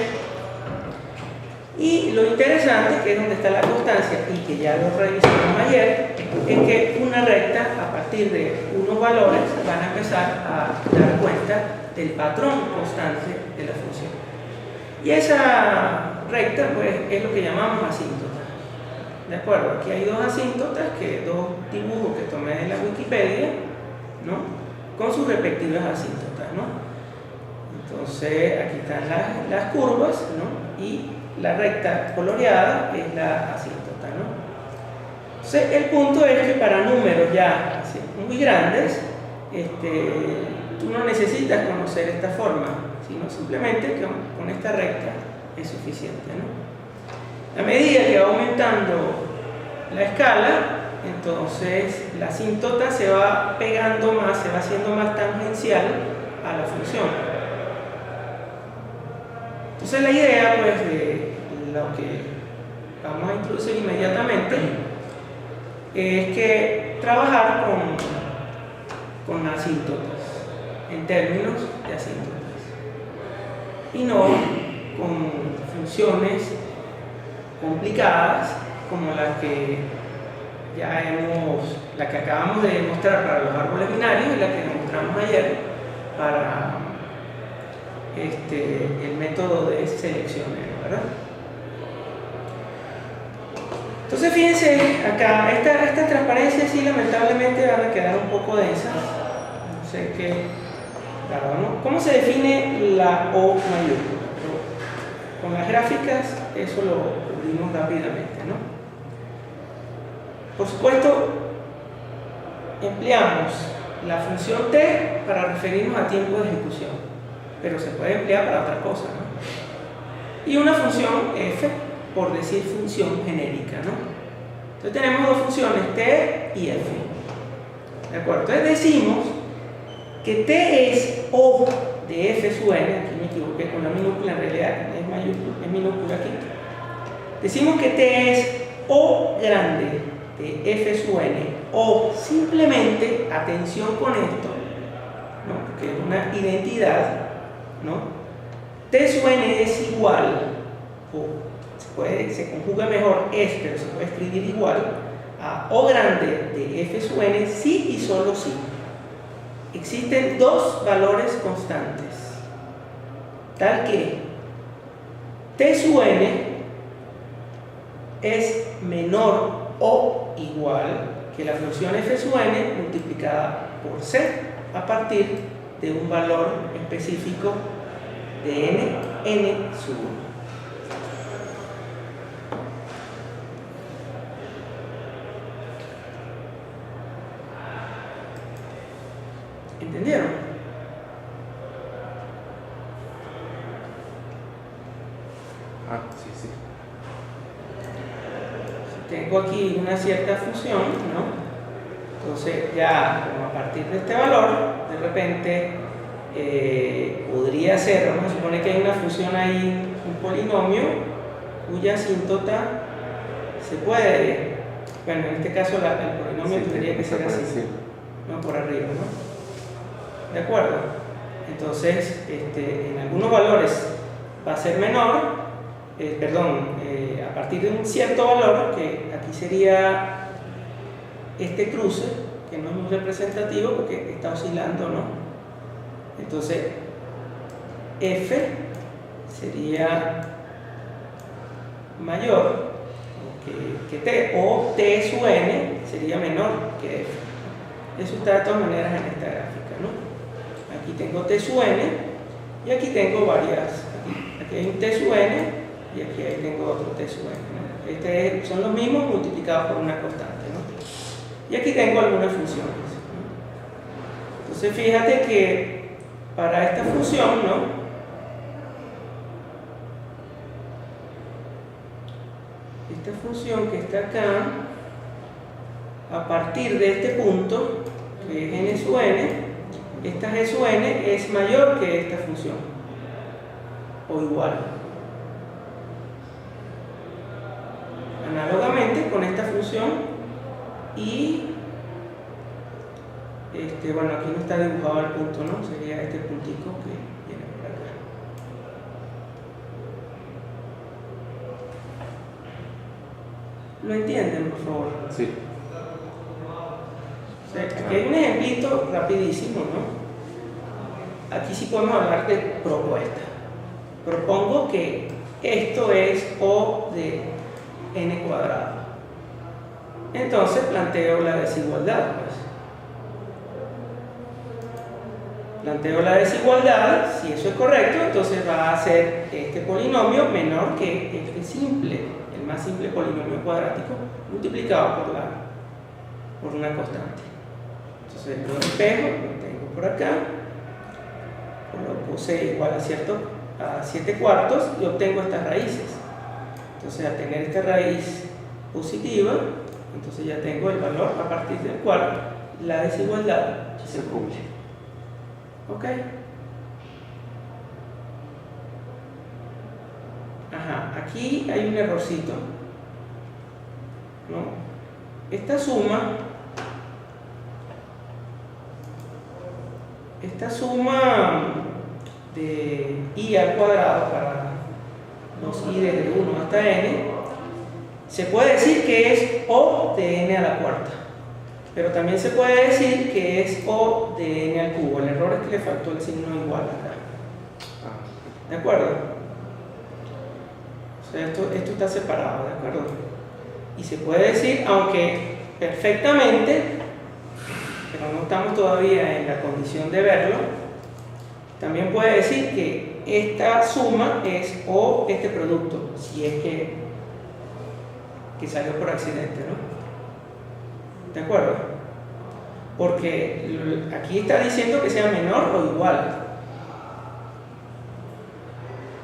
Y lo interesante, que es donde está la constancia y que ya lo revisamos ayer, es que una recta, a partir de unos valores, van a empezar a dar cuenta del patrón constante de la función. Y esa recta, pues, es lo que llamamos asíntota. ¿De acuerdo? Aquí hay dos asíntotas, dos dibujos que tomé de la Wikipedia, ¿no? Con sus respectivas asíntotas, ¿no? Entonces, aquí están las curvas, ¿no? Y la recta coloreada es la asíntota, ¿no? Entonces, el punto es que para números ya así, muy grandes, tú no necesitas conocer esta forma, sino simplemente que con esta recta es suficiente, ¿no? A medida que va aumentando la escala, entonces la asíntota se va pegando más, se va haciendo más tangencial a la función. Entonces la idea, pues, de lo que vamos a introducir inmediatamente es que trabajar con asíntotas, en términos de asíntotas, y no con funciones complicadas como las que la que acabamos de demostrar para los árboles binarios y la que demostramos ayer para el método de seleccionero, ¿verdad? Entonces fíjense acá, esta transparencia sí lamentablemente van a quedar un poco densas. No sé qué. Claro, ¿no? ¿Cómo se define la O mayúscula? Con las gráficas eso lo cubrimos rápidamente, ¿no? Por supuesto, empleamos la función t para referirnos a tiempo de ejecución, pero se puede emplear para otra cosa, ¿no? Y una función f, por decir función genérica, ¿no? Entonces tenemos dos funciones, t y f. ¿De acuerdo? Entonces decimos que t es O de f sub n, aquí me equivoqué con la minúscula, en realidad es minúscula aquí. Decimos que t es O grande de f sub n, o simplemente, atención con esto, ¿no? Porque es una identidad, ¿no? T sub n es igual, o se conjuga mejor pero se puede escribir igual a O grande de f sub n si y solo si existen dos valores constantes, tal que T sub n es menor o igual que la función f sub n multiplicada por c a partir de un valor específico de n sub 1. ¿Entendieron? Ah, sí, sí. Tengo aquí una cierta fusión, ¿no? Entonces ya, como a partir de este valor, de repente podría ser, vamos a suponer que hay una función ahí, un polinomio, cuya asíntota se puede, bueno, en este caso el polinomio tendría que ser así, no por arriba, ¿no? ¿De acuerdo? Entonces, en algunos valores va a ser menor, a partir de un cierto valor, que aquí sería este cruce, que no es muy representativo porque está oscilando, ¿no? Entonces, f sería mayor que t, o t sub n sería menor que f. Eso está de todas maneras en esta gráfica, ¿no? Aquí tengo t sub n y aquí tengo varias. Aquí hay un t sub n y aquí tengo otro t sub n, ¿no? Son los mismos multiplicados por una constante, ¿no? Y aquí tengo algunas funciones, ¿no? Entonces fíjate que para esta función, ¿no? Esta función que está acá, a partir de este punto, que es n sub n, esta g sub n es mayor que esta función, o igual. Análogamente con esta función y bueno, aquí no está dibujado el punto, ¿no? Sería este puntico que viene por acá. ¿Lo entienden, por favor? Sí. O sea, aquí hay un ejemplito rapidísimo, ¿no? Aquí sí podemos hablar de propuesta. Propongo que esto es O de n cuadrado. Entonces planteo la desigualdad, pues. Planteo la desigualdad, si eso es correcto, entonces va a ser este polinomio menor que este simple, el más simple polinomio cuadrático, multiplicado por una constante. Entonces lo despejo, lo tengo por acá, lo puse igual a 7 cuartos y obtengo estas raíces. Entonces al tener esta raíz positiva, entonces ya tengo el valor a partir del cual la desigualdad se cumple. ¿Ok? Ajá, aquí hay un errorcito, ¿no? Esta suma de i al cuadrado para los i desde 1 hasta n, se puede decir que es O de n a la cuarta. Pero también se puede decir que es O de n al cubo. El error es que le faltó el signo igual acá. ¿De acuerdo? O sea, esto está separado, ¿de acuerdo? Y se puede decir, aunque perfectamente, pero no estamos todavía en la condición de verlo, también puede decir que esta suma es O este producto, si es que salió por accidente, ¿no? ¿De acuerdo? Porque aquí está diciendo que sea menor o igual.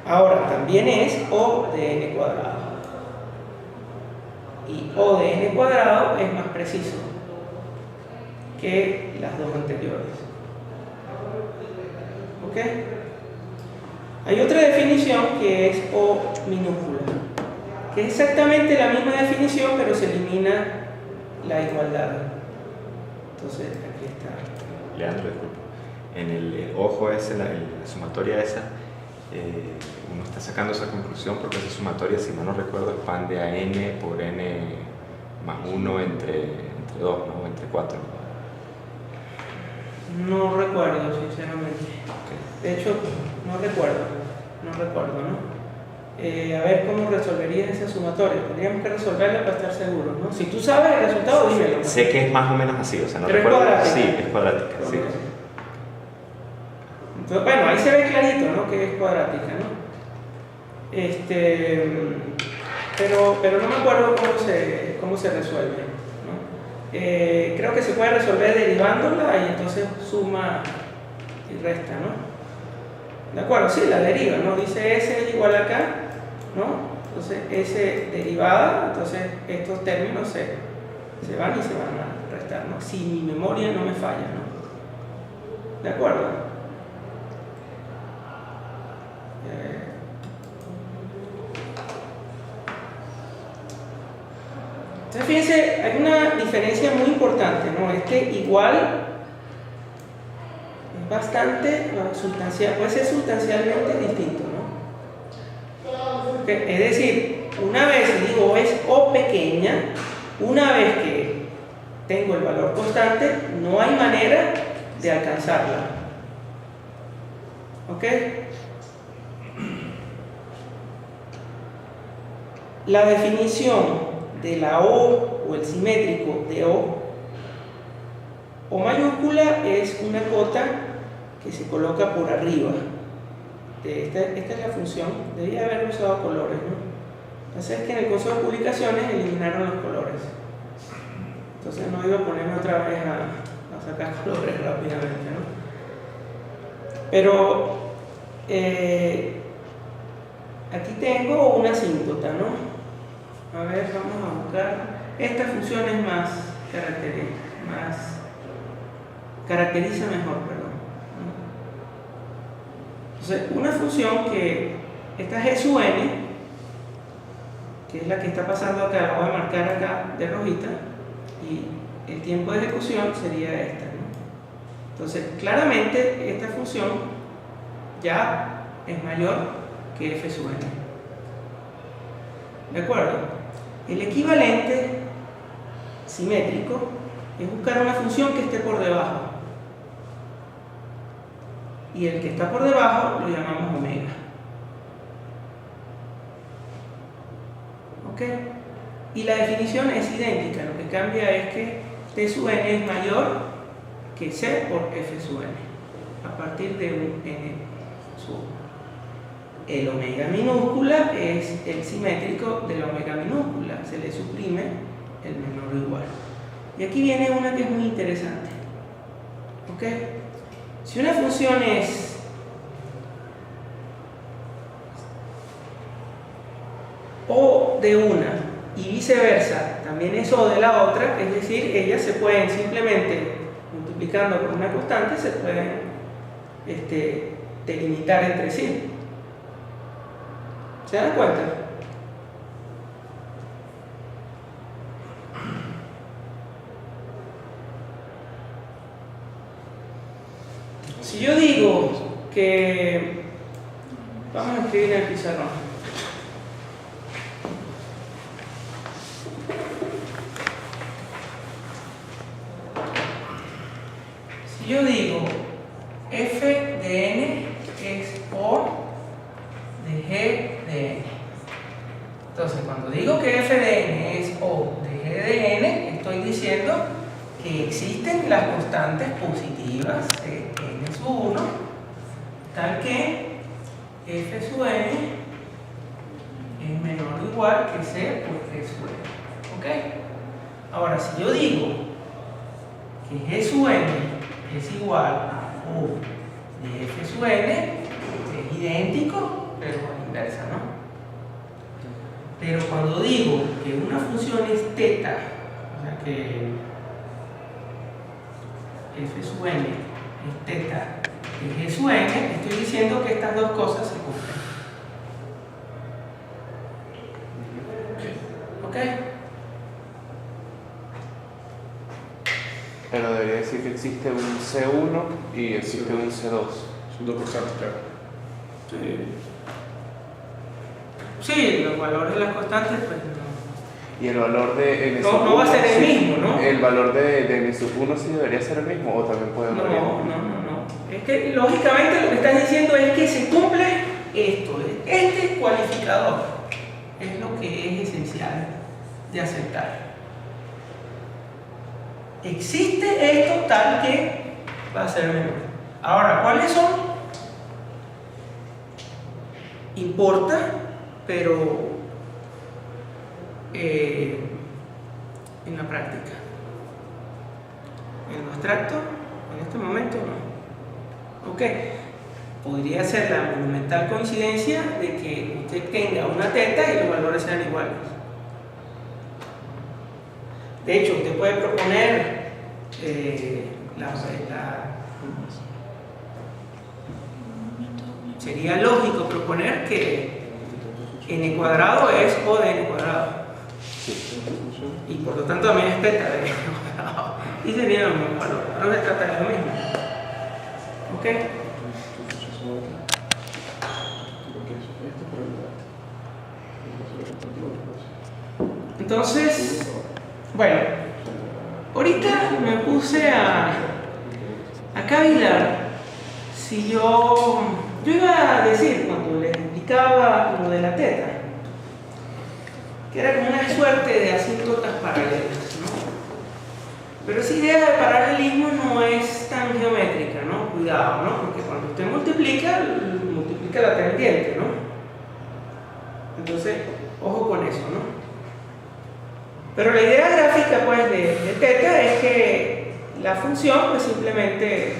Ahora, también es O de n cuadrado. Y O de n cuadrado es más preciso que las dos anteriores. ¿Ok? Hay otra definición que es O minúscula, que es exactamente la misma definición, pero se elimina la igualdad. Entonces, aquí está. Leandro, disculpa. En el ojo ese, la sumatoria esa, uno está sacando esa conclusión porque esa sumatoria, si mal no recuerdo, expande a n por n más 1 entre 2, ¿no? Entre 4. No recuerdo, sinceramente. De hecho, no recuerdo, ¿no? A ver cómo resolverías esa sumatoria. Tendríamos que resolverla para estar seguros, ¿no? Si tú sabes el resultado, dímelo, ¿no? Sé que es más o menos así, o sea, no Pero recuerdo. es cuadrática. Sí, es cuadrática, sí. Entonces, bueno, ahí se ve clarito, ¿no? Que es cuadrática, ¿no? Pero no me acuerdo cómo se resuelve, ¿no? Creo que se puede resolver derivándola y entonces suma y resta, ¿no? ¿De acuerdo? Sí, la deriva, ¿no? Dice S es igual acá, ¿no? Entonces S derivada, entonces estos términos se van y se van a restar, ¿no? Si mi memoria no me falla, ¿no? ¿De acuerdo? Entonces fíjense, hay una diferencia muy importante, ¿no? Este igual es bastante sustancial, puede ser sustancialmente distinto, ¿no? Es decir, una vez digo es O pequeña, una vez que tengo el valor constante, no hay manera de alcanzarla. ¿Ok? La definición de la O el simétrico de O mayúscula es una cota que se coloca por arriba. Esta es la función. Debía haber usado colores, ¿no? Entonces es que en el curso de publicaciones eliminaron los colores. Entonces no iba a ponerme otra vez a sacar colores rápidamente, ¿no? Pero aquí tengo una asíntota, ¿no? A ver, vamos a buscar. Esta función es más característica, caracteriza mejor, perdón. Entonces, una función que esta G sub n, que es la que está pasando acá, la voy a marcar acá de rojita, y el tiempo de ejecución sería esta, ¿no? Entonces, claramente esta función ya es mayor que f sub n. ¿De acuerdo? El equivalente simétrico es buscar una función que esté por debajo. Y el que está por debajo lo llamamos omega. ¿Ok? Y la definición es idéntica, lo que cambia es que t sub n es mayor que c por f sub n, a partir de un n sub. El omega minúscula es el simétrico de la omega minúscula, se le suprime el menor o igual. Y aquí viene una que es muy interesante. ¿Ok? Si una función es o de una y viceversa, también es o de la otra, es decir, ellas se pueden simplemente, multiplicando por una constante, se pueden delimitar entre sí. ¿Se dan cuenta? Si yo digo que, vamos a escribir en el pizarrón, si yo digo f de n es o de g de n, entonces cuando digo que f de n es o de g de n, estoy diciendo que existen las constantes positivas n sub 1, tal que f sub n es menor o igual que c por g sub n. ¿Ok? Ahora, si yo digo que g sub n es igual a o de f sub n, es idéntico, pero a la inversa, ¿no? Pero cuando digo que una función es teta, o sea que f sub n es teta de g sub n, estoy diciendo que estas dos cosas se cumplen. ¿Ok? Pero debería decir que existe un C1 y existe un C2. Son dos constantes, claro. Sí, los valores de las constantes, pues no. Y el valor de n sub 1 No va a ser el mismo, ¿no? El valor de n sub 1 sí debería ser el mismo o también puede No, variar. no. Es que lógicamente lo que estás diciendo es que se cumple esto. Este cualificador es lo que es esencial de aceptar. Existe esto tal que va a ser menor. Ahora, ¿cuáles son? Importa, pero en la práctica. En lo abstracto, en este momento no. Ok, podría ser la monumental coincidencia de que usted tenga una teta y los valores sean iguales. De hecho, usted puede proponer sería lógico proponer que n cuadrado es o de n cuadrado. Y por lo tanto también es teta de n cuadrado. Y sería el mismo valor. No se trata de lo mismo. ¿Ok? Entonces, bueno, ahorita me puse a cavilar si yo iba a decir cuando les explicaba lo de la teta, que era como una suerte de asíntotas paralelas, ¿no? Pero esa idea de paralelismo no es tan geométrica, ¿no? Cuidado, ¿no? Porque cuando usted multiplica la tangente, ¿no? Entonces, ojo con eso, ¿no? Pero la idea gráfica, pues, de teta es que la función, pues, simplemente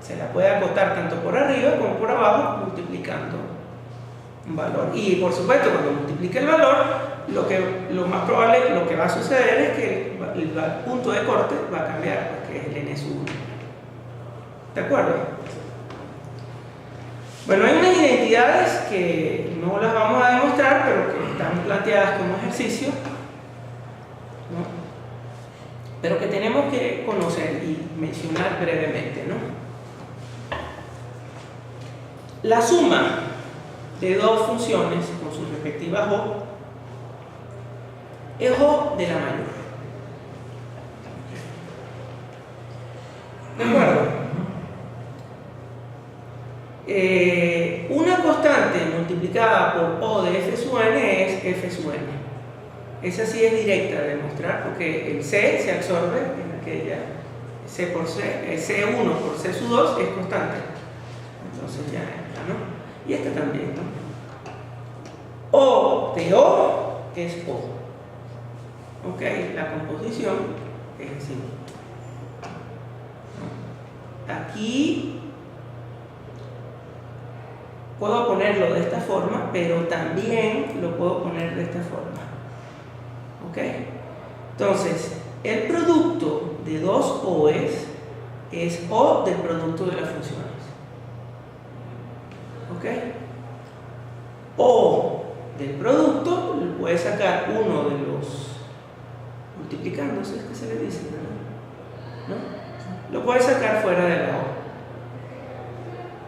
se la puede acotar tanto por arriba como por abajo multiplicando un valor. Y por supuesto, cuando multiplique el valor, lo más probable, lo que va a suceder es que el punto de corte va a cambiar, porque es el n sub 1. ¿De acuerdo? Bueno, hay unas identidades que no las vamos a demostrar, pero que están planteadas como ejercicio, ¿no? Pero que tenemos que conocer y mencionar brevemente, ¿no? La suma de dos funciones con sus respectivas O es O de la mayor. ¿De acuerdo? Una constante multiplicada por O de f sub n es f sub n. Esa sí es directa de demostrar, porque el C se absorbe en aquella C por C, C1 por C sub 2 es constante. Entonces ya entra, ¿no? Y esta también, ¿no? O de O es O. Ok, la composición es así. Aquí puedo ponerlo de esta forma, pero también lo puedo poner de esta forma. ¿Ok? Entonces, el producto de dos OEs es O del producto de las funciones. ¿Ok? O del producto lo puede sacar uno de los multiplicándose, es que se le dice, ¿no? Lo puede sacar fuera de la O.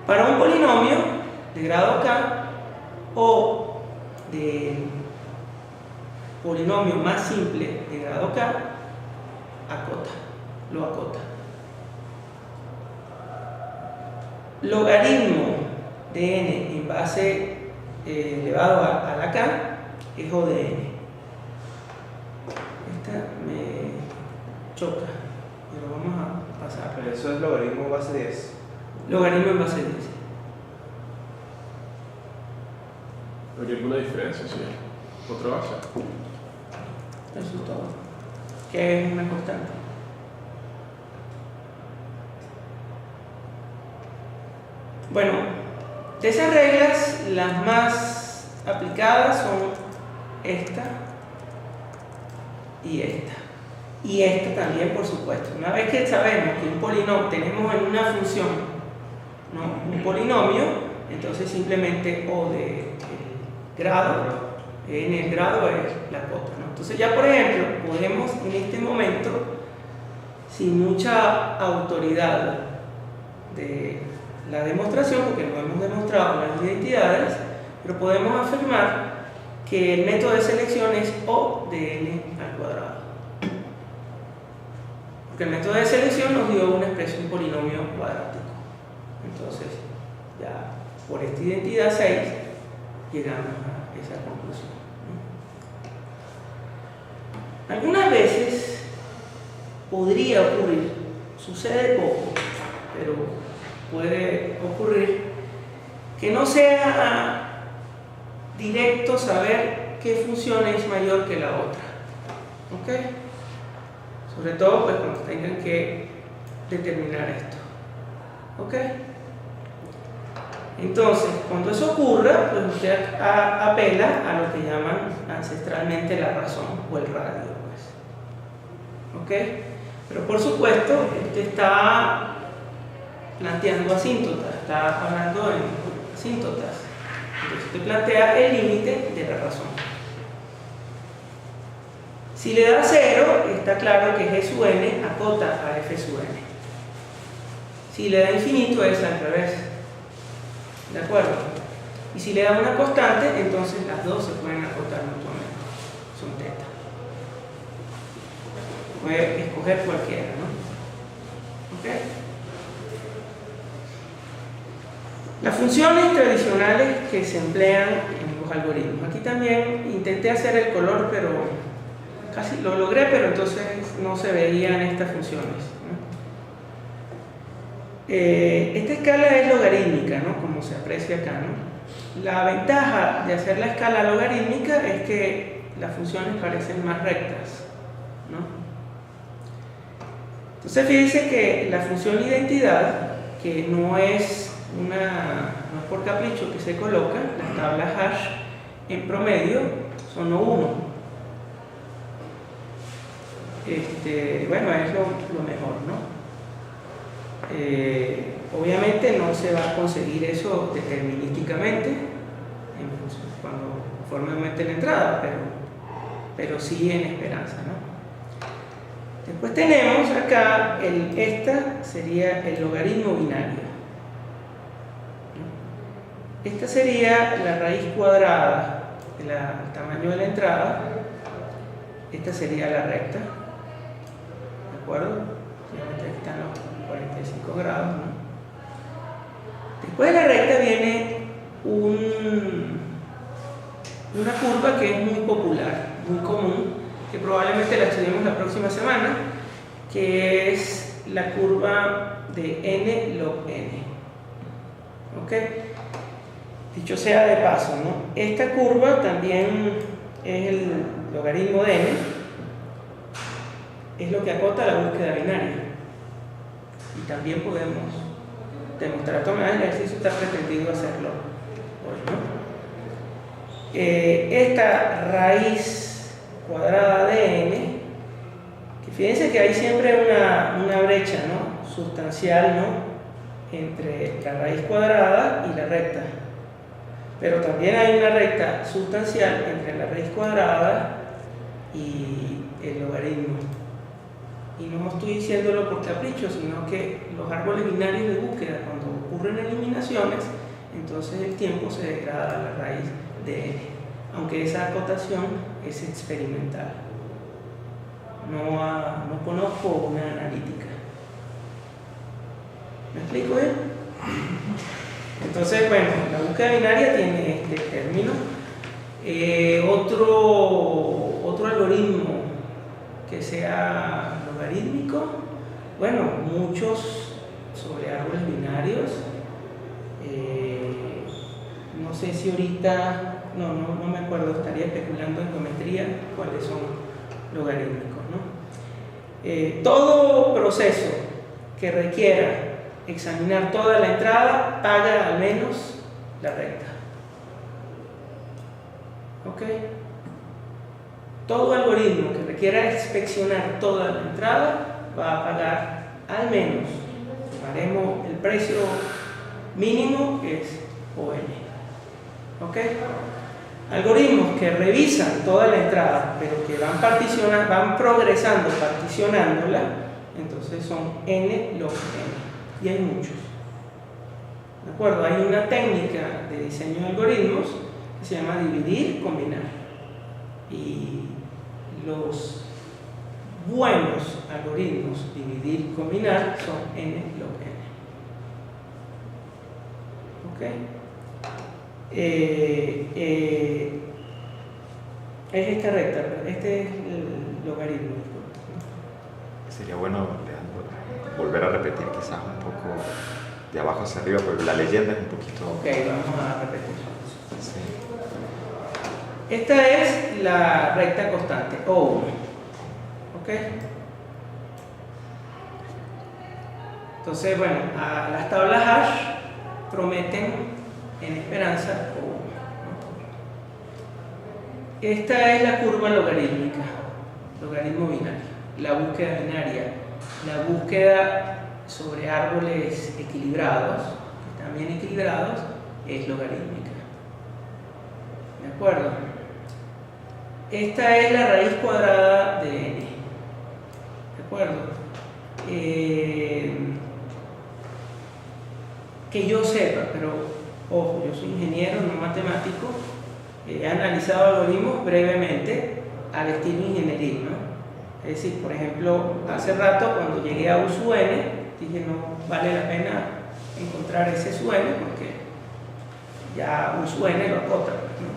Para un polinomio de grado K o de polinomio más simple de grado K, lo acota. Logaritmo de n en base elevado a la K es O de n. Esta me choca, pero vamos a pasar. Pero eso es logaritmo base 10. Logaritmo en base 10. ¿Habría alguna diferencia? Sí. ¿Otra base? Eso es todo. Que es una constante. Bueno, de esas reglas, las más aplicadas son esta y esta. Y esta también, por supuesto. Una vez que sabemos que un polinomio, tenemos en una función, ¿no?, un polinomio, entonces simplemente O de grado, en el grado es la cota, ¿no? Entonces ya, por ejemplo, podemos en este momento, sin mucha autoridad de la demostración, porque no hemos demostrado las identidades, pero podemos afirmar que el método de selección es O de n al cuadrado. Porque el método de selección nos dio una expresión polinomio cuadrático. Entonces, ya por esta identidad 6 llegamos a esa conclusión, ¿no? Algunas veces podría ocurrir, sucede poco, pero puede ocurrir que no sea directo saber qué función es mayor que la otra. ¿Ok? Sobre todo pues cuando tengan que determinar esto. ¿Ok? Entonces, cuando eso ocurra, pues usted apela a lo que llaman ancestralmente la razón o el radio, pues. ¿Ok? Pero por supuesto, usted está planteando asíntotas, está hablando en asíntotas. Entonces usted plantea el límite de la razón. Si le da 0, está claro que G sub n acota a F sub n. Si le da infinito, es al revés. ¿De acuerdo? Y si le da una constante, entonces las dos se pueden acotar mutuamente. Son teta. Puede escoger cualquiera, ¿no? ¿Ok? Las funciones tradicionales que se emplean en los algoritmos. Aquí también intenté hacer el color, pero casi lo logré, pero entonces no se veían estas funciones, ¿no? Esta escala es logarítmica, ¿no?, como se aprecia acá, ¿no? La ventaja de hacer la escala logarítmica es que las funciones parecen más rectas, ¿no? Entonces fíjense que la función identidad, que no es por capricho que se coloca, las tablas hash en promedio son 1. Bueno, es lo mejor, ¿no? Obviamente no se va a conseguir eso determinísticamente conforme aumente la entrada, pero sí en esperanza, ¿no? Después tenemos acá, esta sería el logaritmo binario. Esta sería la raíz cuadrada del tamaño de la entrada. Esta sería la recta. ¿De acuerdo? Aquí están los 45 grados, ¿no? Después de la recta viene una curva que es muy popular, muy común, que probablemente la estudiemos la próxima semana, que es la curva de n log n. ¿Ok? Dicho sea de paso, ¿no? Esta curva también es el logaritmo de n, es lo que acota la búsqueda binaria. Y también podemos demostrar, de todas maneras el ejercicio está pretendido hacerlo hoy, ¿no? Esta raíz cuadrada de n, que fíjense que hay siempre una brecha, ¿no? Sustancial, ¿no? Entre la raíz cuadrada y la recta, pero también hay una recta sustancial entre la raíz cuadrada y el logaritmo. Y no estoy diciéndolo por capricho, sino que los árboles binarios de búsqueda, cuando ocurren eliminaciones, entonces el tiempo se degrada a la raíz de n, aunque esa acotación es experimental. No conozco una analítica. ¿Me explico bien? Entonces, bueno, la búsqueda binaria tiene este término. Otro algoritmo que sea logarítmico, bueno, muchos sobre árboles binarios. No sé si ahorita, no me acuerdo, estaría especulando en geometría cuáles son logarítmicos, ¿no? Todo proceso que requiera examinar toda la entrada paga al menos la recta. ¿Ok? Todo algoritmo que requiera inspeccionar toda la entrada va a pagar al menos, haremos el precio mínimo, que es ON. ¿Ok? Algoritmos que revisan toda la entrada, pero que van progresando particionándola, entonces son n log n. Y hay muchos. ¿De acuerdo? Hay una técnica de diseño de algoritmos que se llama dividir, combinar. Y los buenos algoritmos dividir y combinar son n log n. ¿Ok? Es esta recta, este es el logaritmo. Sería bueno, Leandro, volver a repetir quizás un poco de abajo hacia arriba, porque la leyenda es un poquito... Ok, vamos a repetir. Sí. Esta es la recta constante, O1. ¿Ok? Entonces, bueno, a las tablas hash prometen en esperanza O1. Esta es la curva logarítmica, logaritmo binario, la búsqueda binaria, la búsqueda sobre árboles equilibrados, que están bien equilibrados, es logarítmica. ¿De acuerdo? Esta es la raíz cuadrada de n. ¿De acuerdo? Que yo sepa, pero ojo, yo soy ingeniero, no matemático, he analizado algoritmos brevemente al estilo ingenieril, ¿no? Es decir, por ejemplo, hace rato cuando llegué a USUN, dije no vale la pena encontrar ese SUN porque ya USUN lo acota, ¿no?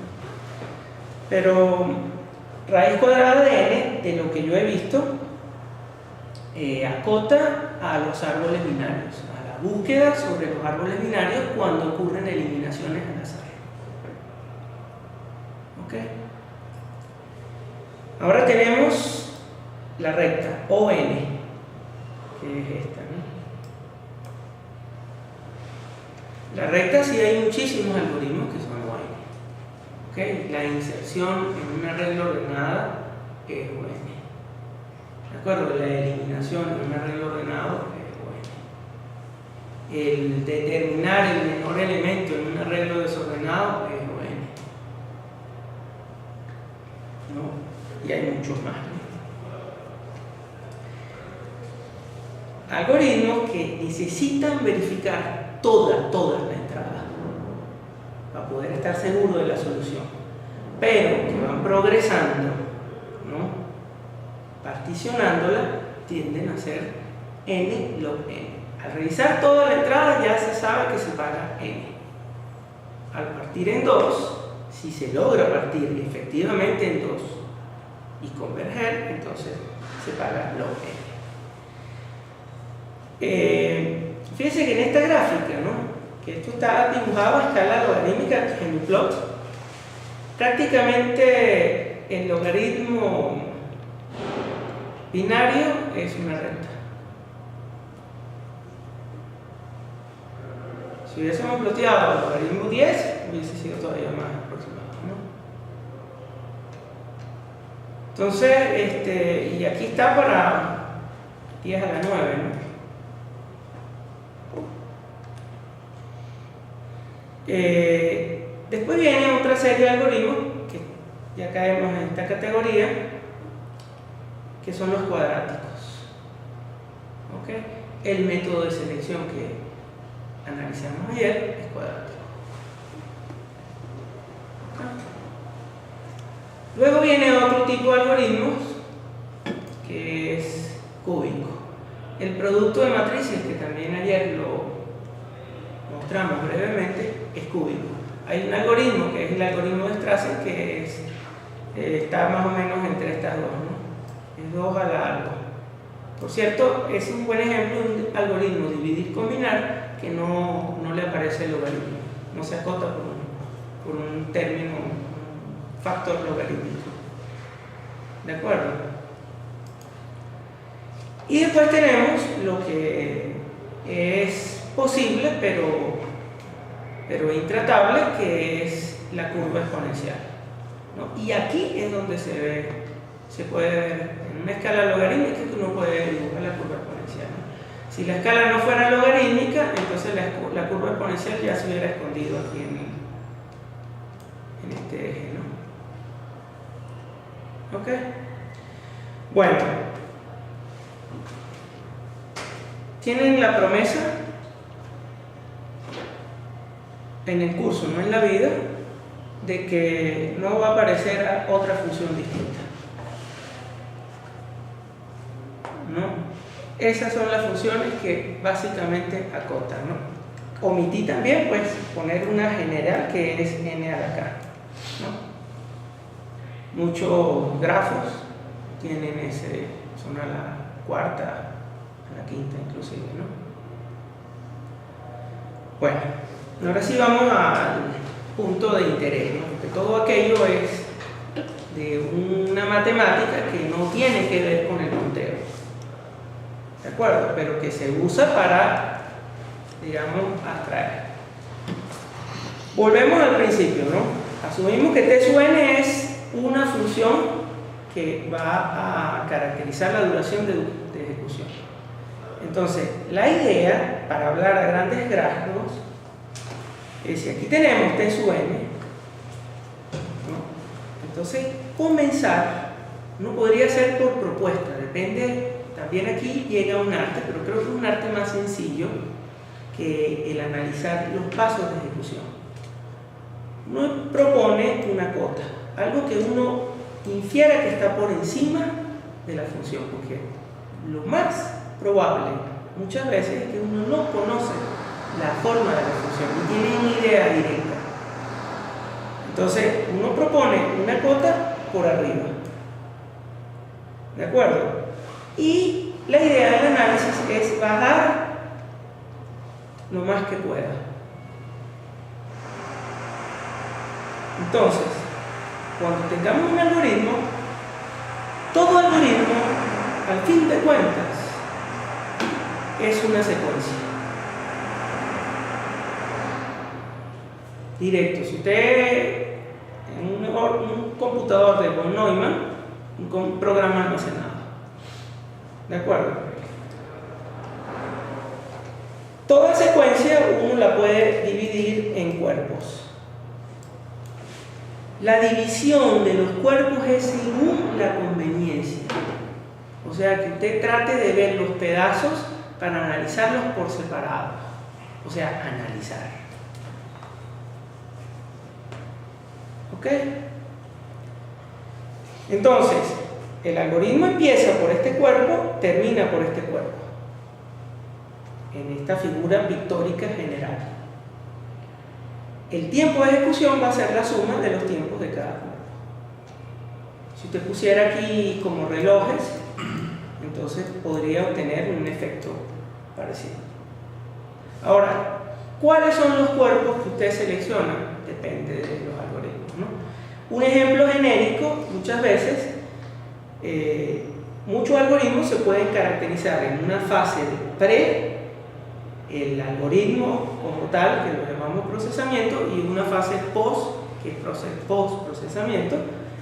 Pero raíz cuadrada de n, de lo que yo he visto, acota a los árboles binarios, a la búsqueda sobre los árboles binarios cuando ocurren eliminaciones al azar. ¿Ok? Ahora tenemos la recta ON, que es esta, ¿no? La recta sí hay muchísimos algoritmos que son O n. ¿Okay? La inserción en una regla ordenada es O n. ¿De acuerdo? La eliminación en un arreglo ordenado es O n. El determinar el menor elemento en un arreglo desordenado es O n. ¿No? Y hay muchos más. ¿No? Algoritmos que necesitan verificar toda la entrada para poder estar seguro de la solución, pero que van progresando, ¿no? Particionándola, tienden a ser n log n. Al revisar toda la entrada ya se sabe que se paga n. Al partir en 2, si se logra partir efectivamente en 2 y converger, entonces se paga log n. Fíjense que en esta gráfica, ¿no? Que esto está dibujado a escala logarítmica en mi plot, prácticamente el logaritmo binario es una recta. Si hubiésemos ploteado el logaritmo 10, hubiese sido todavía más aproximado, ¿no? Entonces, y aquí está para 10 a la 9, ¿no? Después viene otra serie de algoritmos que ya caemos en esta categoría, que son los cuadráticos. ¿Okay? El método de selección que analizamos ayer es cuadrático. ¿Okay? Luego viene otro tipo de algoritmos que es cúbico. El producto de matrices, que también ayer lo mostramos brevemente, es cúbico. Hay un algoritmo que es el algoritmo de Strassen que está más o menos entre estas dos, ¿no? Es 2 a la algo. Por cierto, es un buen ejemplo de un algoritmo dividir-combinar que no le aparece el logaritmo, no se acota por un término, un factor logarítmico. ¿De acuerdo? Y después tenemos lo que es posible, pero intratable, que es la curva exponencial, ¿no? Y aquí es donde se puede ver en una escala logarítmica que uno puede dibujar la curva exponencial, ¿no? Si la escala no fuera logarítmica, entonces la curva exponencial ya se hubiera escondido aquí en este eje, ¿no? ¿Ok? Bueno, tienen la promesa en el curso, no en la vida, de que no va a aparecer otra función distinta, ¿no? Esas son las funciones que básicamente acotan, ¿no? Omití también, pues, poner una general que es n a la k, ¿no? Muchos grafos tienen son a la cuarta, a la quinta inclusive, ¿no? Bueno, ahora sí vamos al punto de interés, ¿no? Porque todo aquello es de una matemática que no tiene que ver con el punteo, ¿de acuerdo? Pero que se usa para, digamos, abstraer. Volvemos al principio, ¿no? Asumimos que t sub n es una función que va a caracterizar la duración de ejecución. Entonces, la idea, para hablar a grandes rasgos, es si aquí tenemos t sub n, ¿no? Entonces comenzar no podría ser por propuesta, depende, también aquí llega un arte, pero creo que es un arte más sencillo que el analizar los pasos de ejecución. Uno propone una cota, algo que uno infiera que está por encima de la función, porque lo más probable muchas veces es que uno no conoce la forma de la función y tiene una idea directa. Entonces uno propone una cota por arriba, ¿de acuerdo? Y la idea del análisis es bajar lo más que pueda. Entonces, cuando tengamos un algoritmo, todo algoritmo, al fin de cuentas, es una secuencia. directo. Si usted en un computador de von Neumann, un programa no hace nada. ¿De acuerdo? Toda secuencia uno la puede dividir en cuerpos. La división de los cuerpos es según la conveniencia. O sea, que usted trate de ver los pedazos para analizarlos por separado. O sea, analizar. ¿Ok? Entonces, el algoritmo empieza por este cuerpo, termina por este cuerpo. En esta figura pictórica general. El tiempo de ejecución va a ser la suma de los tiempos de cada cuerpo. Si usted pusiera aquí como relojes, entonces podría obtener un efecto parecido. Ahora, ¿cuáles son los cuerpos que usted selecciona? Depende de los algoritmos, ¿no? Un ejemplo genérico, muchas veces, muchos algoritmos se pueden caracterizar en una fase de pre, el algoritmo como tal, que lo llamamos procesamiento, y una fase post, que es post-procesamiento.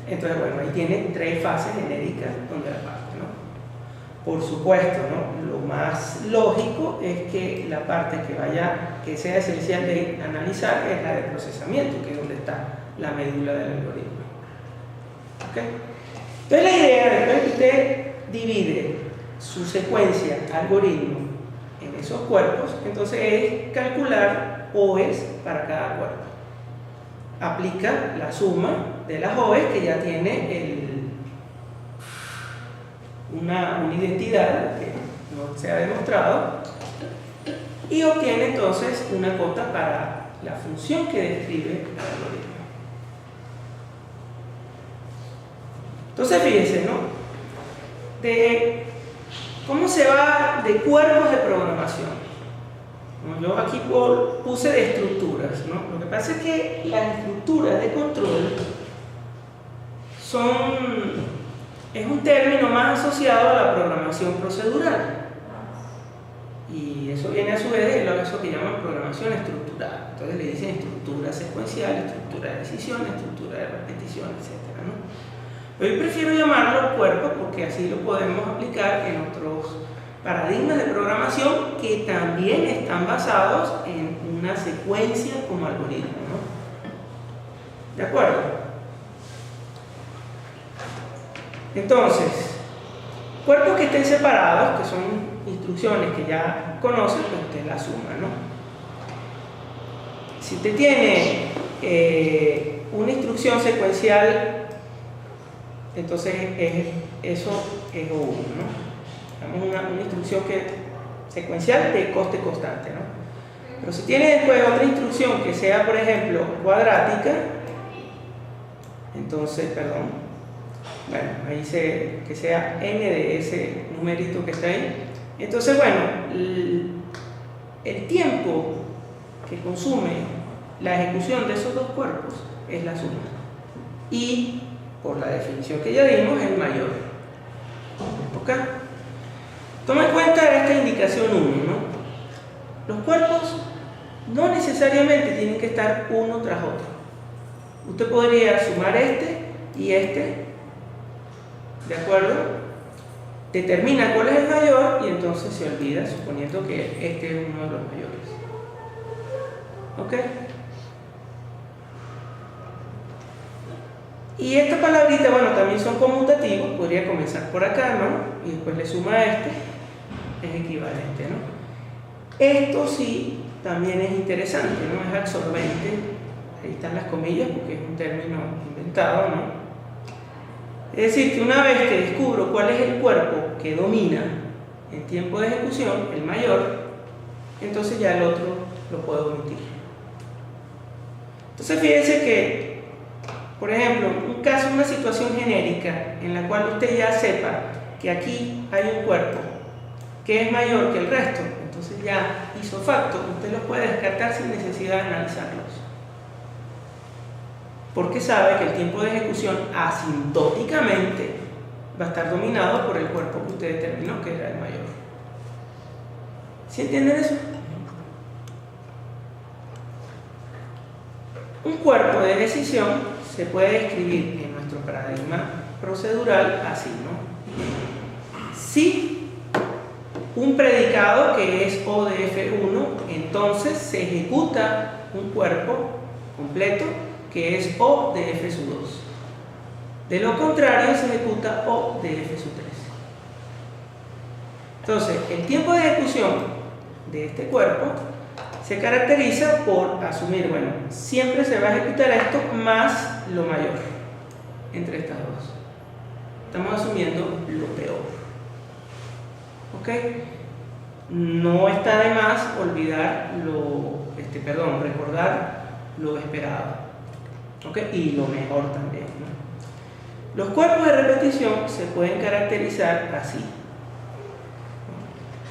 Entonces, bueno, ahí tiene 3 fases genéricas donde la parte, ¿no? Por supuesto, ¿no? Lo más lógico es que la parte que sea esencial de analizar es la de procesamiento, que es donde está la médula del algoritmo. ¿Ok? Entonces la idea, después que usted divide su secuencia algoritmo en esos cuerpos, entonces es calcular OEs para cada cuerpo. Aplica la suma de las OEs que ya tiene una identidad que no se ha demostrado, y obtiene entonces una cota para la función que describe el algoritmo. Entonces fíjense, ¿no? De cómo se va de cuerpos de programación. Yo aquí puse de estructuras, ¿no? Lo que pasa es que las estructuras de control es un término más asociado a la programación procedural. Y eso viene a su vez de eso que llaman programación estructural. Entonces le dicen estructura secuencial, estructura de decisión, estructura de repetición, etc., ¿no? Yo prefiero llamarlo cuerpo porque así lo podemos aplicar en otros paradigmas de programación que también están basados en una secuencia como algoritmo, ¿no? ¿De acuerdo? Entonces, cuerpos que estén separados, que son instrucciones que ya conocen, pues usted la suma, ¿no? Si usted tiene una instrucción secuencial, entonces eso es O1, ¿no? Una instrucción secuencial de coste constante, ¿no? Pero si tiene después otra instrucción que sea, por ejemplo, cuadrática, entonces, bueno, ahí que sea n de ese numerito que está ahí. Entonces, bueno, el tiempo que consume la ejecución de esos dos cuerpos es la suma. Y, por la definición que ya dimos, es mayor. ¿Ok? Toma en cuenta esta indicación 1, ¿no? Los cuerpos no necesariamente tienen que estar uno tras otro. Usted podría sumar este y este, ¿de acuerdo? Determina cuál es el mayor y entonces se olvida, suponiendo que este es uno de los mayores. ¿Ok? Y esta palabrita, bueno, también son conmutativos, podría comenzar por acá, ¿no? Y después le suma a este, es equivalente, ¿no? Esto sí también es interesante, ¿no? Es absorbente, ahí están las comillas porque es un término inventado, ¿no? Es decir, que una vez que descubro cuál es el cuerpo que domina en tiempo de ejecución, el mayor, entonces ya el otro lo puedo omitir. Entonces fíjense que, por ejemplo, una situación genérica en la cual usted ya sepa que aquí hay un cuerpo que es mayor que el resto, entonces ya hizo facto, usted los puede descartar sin necesidad de analizarlos. Porque sabe que el tiempo de ejecución asintóticamente va a estar dominado por el cuerpo que usted determinó que era el mayor. ¿Sí entienden eso? Un cuerpo de decisión se puede escribir en nuestro paradigma procedural así, ¿no? Si un predicado que es O de F1, entonces se ejecuta un cuerpo completo que es O de F sub 2. De lo contrario, se ejecuta O de F sub 3. Entonces, el tiempo de ejecución de este cuerpo se caracteriza por asumir, bueno, siempre se va a ejecutar esto más lo mayor entre estas dos. Estamos asumiendo lo peor. ¿Ok? No está de más olvidar recordar lo esperado. ¿Ok? Y lo mejor también, ¿no? Los cuerpos de repetición se pueden caracterizar así.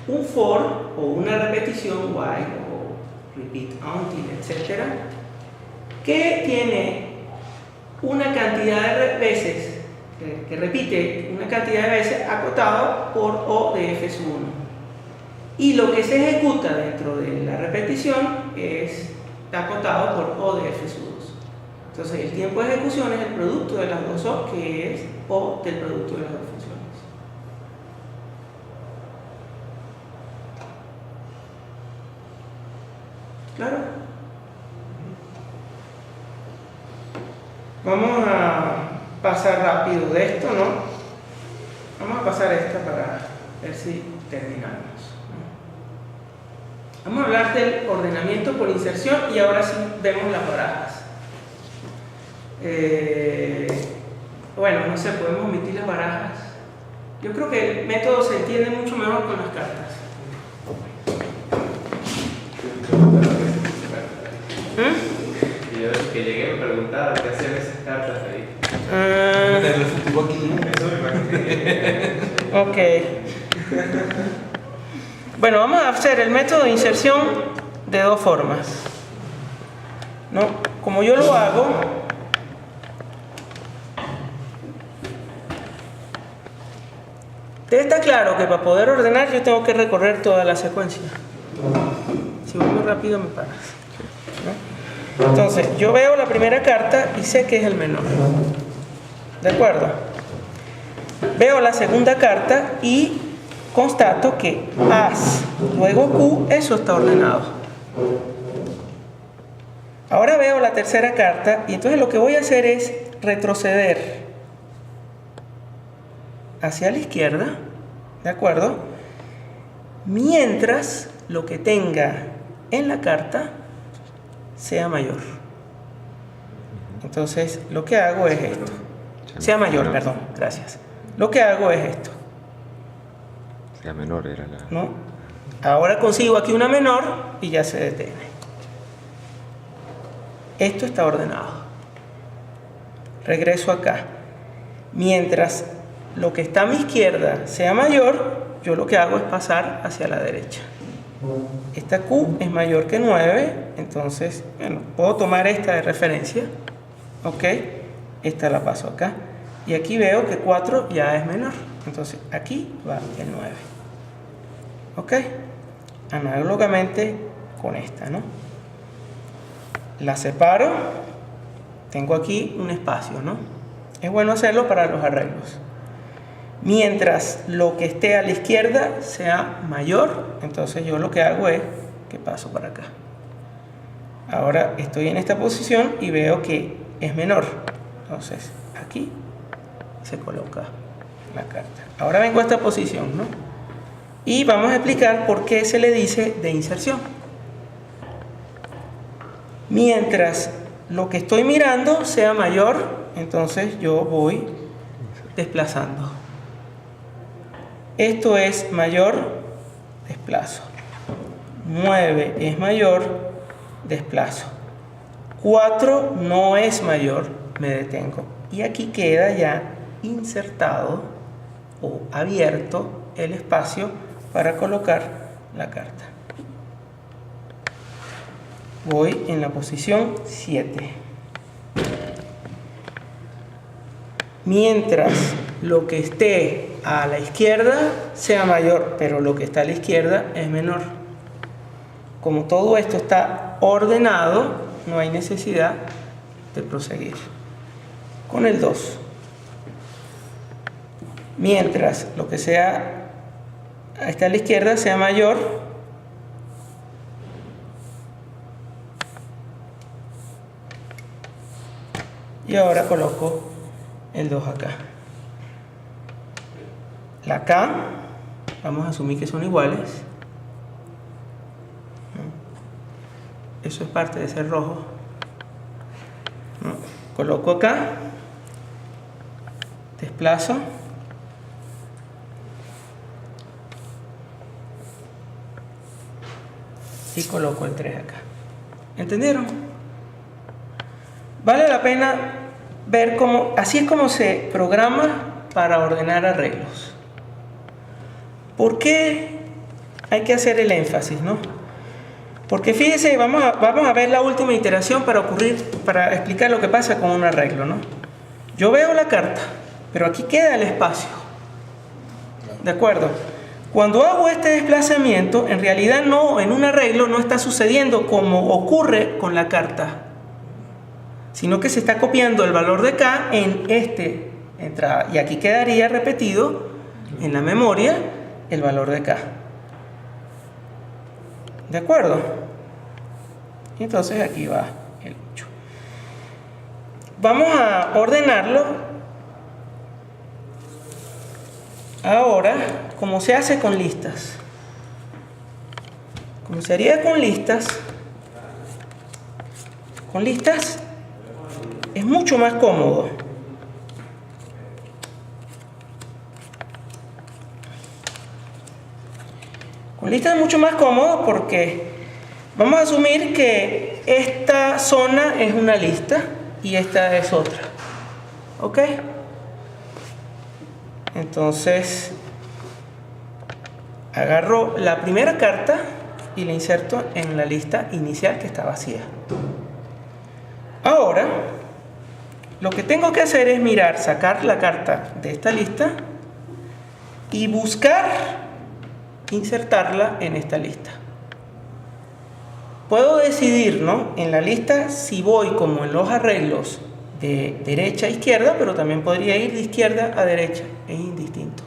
Un for o una repetición while o repeat until, etc., que tiene una cantidad de veces, que repite una cantidad de veces acotado por O de F sub 1. Y lo que se ejecuta dentro de la repetición está acotado por O de F sub 2. Entonces el tiempo de ejecución es el producto de las dos O, que es O del producto de las dos funciones. ¿Claro? Vamos a pasar rápido de esto, ¿no? Vamos a pasar esta para ver si terminamos. Vamos a hablar del ordenamiento por inserción y ahora sí vemos las barajas. Bueno, no sé, podemos omitir las barajas. Yo creo que el método se entiende mucho mejor con las cartas. Y yo desde que llegué me preguntaba qué hacían esas cartas ahí. Eso me imaginé. Ok. Bueno, vamos a hacer el método de inserción de dos formas, ¿no? Como yo lo hago, está claro que para poder ordenar yo tengo que recorrer toda la secuencia. Si voy muy rápido me paras, ¿no? Entonces, yo veo la primera carta y sé que es el menor. ¿De acuerdo? Veo la segunda carta y constato que As, luego Q, eso está ordenado. Ahora veo la tercera carta y entonces lo que voy a hacer es retroceder hacia la izquierda, ¿de acuerdo? Mientras lo que tenga en la carta sea mayor. Entonces lo que hago es esto. Sea mayor, perdón, gracias. Lo que hago es esto. Sea menor era la... ¿No? Ahora consigo aquí una menor y ya se detiene. Esto está ordenado. Regreso acá. Mientras lo que está a mi izquierda sea mayor, yo lo que hago es pasar hacia la derecha. Esta Q es mayor que 9, entonces, bueno, puedo tomar esta de referencia. ¿Ok? Esta la paso acá. Y aquí veo que 4 ya es menor. Entonces, aquí va el 9. ¿Ok? Análogamente con esta, ¿no? La separo. Tengo aquí un espacio, ¿no? Es bueno hacerlo para los arreglos. Mientras lo que esté a la izquierda sea mayor, entonces yo lo que hago es que paso para acá. Ahora estoy en esta posición y veo que es menor. Entonces, aquí se coloca la carta. Ahora vengo a esta posición, ¿no? Y vamos a explicar por qué se le dice de inserción. Mientras lo que estoy mirando sea mayor, entonces yo voy desplazando. Esto es mayor, desplazo. 9 es mayor, desplazo. 4 no es mayor, me detengo. Y aquí queda ya insertado o abierto el espacio para colocar la carta. Voy en la posición 7. Mientras lo que esté a la izquierda sea mayor, pero lo que está a la izquierda es menor. Como todo esto está ordenado, no hay necesidad de proseguir con el 2. Mientras lo que sea está a la izquierda sea mayor, y ahora coloco el 2 acá. La K, vamos a asumir que son iguales. Eso es parte de ese rojo. Coloco acá, desplazo, y coloco el 3 acá. ¿Entendieron? Vale la pena ver cómo, así es como se programa para ordenar arreglos. ¿Por qué hay que hacer el énfasis, no? Porque fíjense, vamos a ver la última iteración para explicar lo que pasa con un arreglo, ¿no? Yo veo la carta, pero aquí queda el espacio. ¿De acuerdo? Cuando hago este desplazamiento, en realidad no, en un arreglo no está sucediendo como ocurre con la carta, sino que se está copiando el valor de K en esta entrada. Y aquí quedaría repetido en la memoria el valor de K. ¿De acuerdo? Y entonces aquí va el 8. Vamos a ordenarlo ahora como se hace con listas. Como se haría con listas es mucho más cómodo. Con listas es mucho más cómodo porque vamos a asumir que esta zona es una lista y esta es otra. ¿Ok? Entonces agarro la primera carta y la inserto en la lista inicial que está vacía. Ahora lo que tengo que hacer es mirar, sacar la carta de esta lista y buscar insertarla en esta lista. Puedo decidir, ¿no?, en la lista si voy como en los arreglos de derecha a izquierda, pero también podría ir de izquierda a derecha, es indistinto.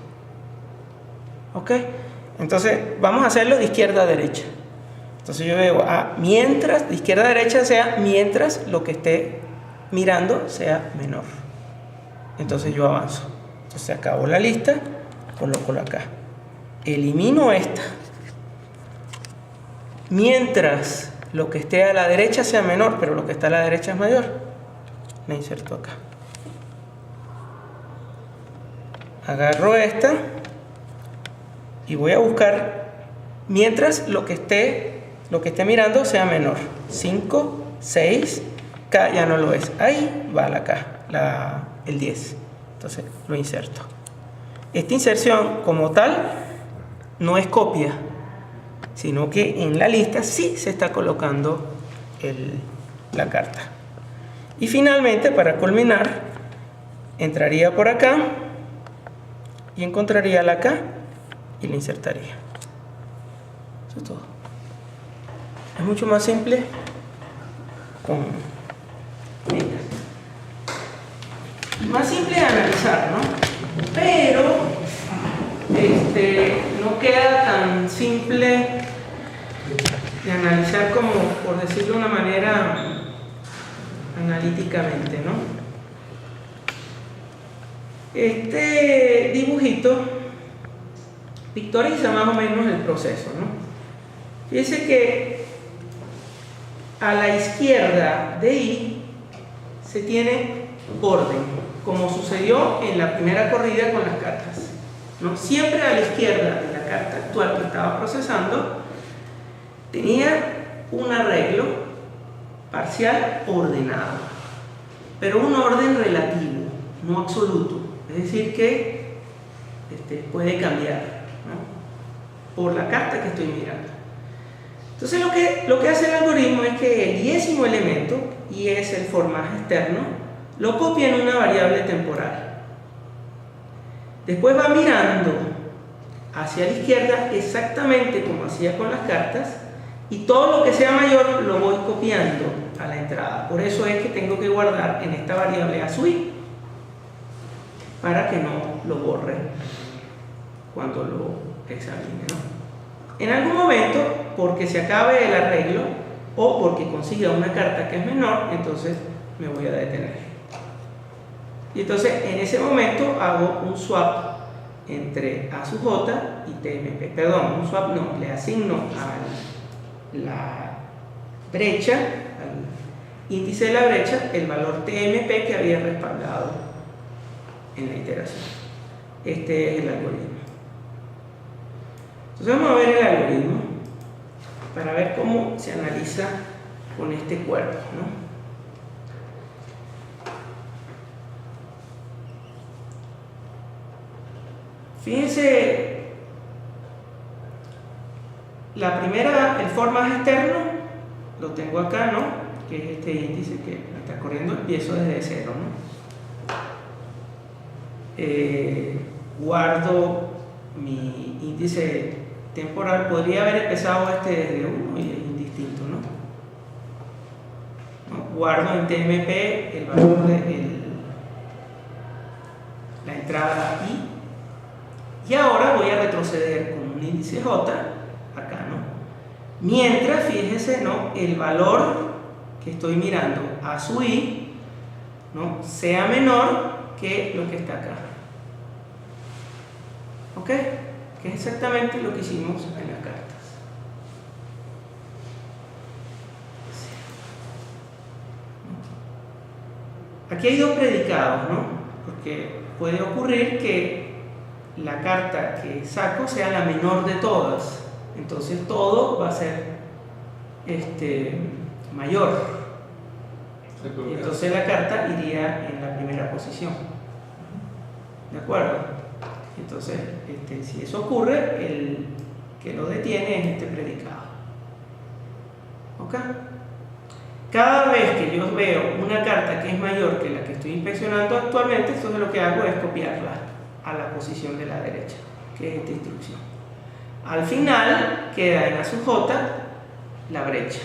¿Ok? Entonces vamos a hacerlo de izquierda a derecha. Entonces yo veo mientras, de izquierda a derecha sea mientras lo que esté mirando sea menor. Entonces yo avanzo. Entonces acabo la lista, coloco acá. Elimino esta. Mientras lo que esté a la derecha sea menor, pero lo que está a la derecha es mayor, la inserto acá. Agarro esta y voy a buscar mientras lo que esté mirando sea menor. 5, 6, K ya no lo es. Ahí va la K, el 10. Entonces lo inserto. Esta inserción como tal no es copia, sino que en la lista sí se está colocando la carta. Y finalmente, para culminar, entraría por acá y encontraría la K y la insertaría. Eso es todo. Es mucho más simple con ellas. Más simple de analizar, ¿no? Pero no queda tan simple de analizar como, por decirlo de una manera, analíticamente, ¿no? Este dibujito pictoriza más o menos el proceso, ¿no? Fíjense que a la izquierda de I se tiene orden, como sucedió en la primera corrida con las cartas, ¿no? Siempre a la izquierda de la carta actual que estaba procesando tenía un arreglo parcial ordenado, pero un orden relativo, no absoluto, es decir que puede cambiar, ¿no?, por la carta que estoy mirando. Entonces lo que hace el algoritmo es que el 10º elemento, y es el formaje externo, lo copia en una variable temporal. Después va mirando hacia la izquierda exactamente como hacía con las cartas Y todo lo que sea mayor lo voy copiando a la entrada. Por eso es que tengo que guardar en esta variable a sub i para que no lo borre cuando lo examine, ¿no? En algún momento, porque se acabe el arreglo o porque consiga una carta que es menor, entonces me voy a detener. Y entonces en ese momento hago un swap entre A sub j y TMP. Perdón, un swap no, le asigno a la brecha, al índice de la brecha, el valor TMP que había respaldado en la iteración. Este es el algoritmo. Entonces vamos a ver el algoritmo para ver cómo se analiza con este cuerpo, ¿no? Fíjense, la primera, el for más externo, lo tengo acá, ¿no? Que es este índice que está corriendo, empiezo desde cero, ¿no? Guardo mi índice temporal, podría haber empezado este desde 1 y es indistinto, ¿no? Guardo en TMP el valor de la entrada I. Y ahora voy a retroceder con un índice J, acá, ¿no? Mientras, fíjense, ¿no? El valor que estoy mirando a sub i, ¿no? Sea menor que lo que está acá. ¿Ok? Que es exactamente lo que hicimos en las cartas. Aquí hay dos predicados, ¿no? Porque puede ocurrir que la carta que saco sea la menor de todas, entonces todo va a ser mayor, y entonces la carta iría en la primera posición, ¿de acuerdo? Entonces si eso ocurre, el que lo detiene es este predicado, ¿ok? Cada vez que yo veo una carta que es mayor que la que estoy inspeccionando actualmente, entonces lo que hago es copiarla a la posición de la derecha, que es esta instrucción. Al final queda en A sub j la brecha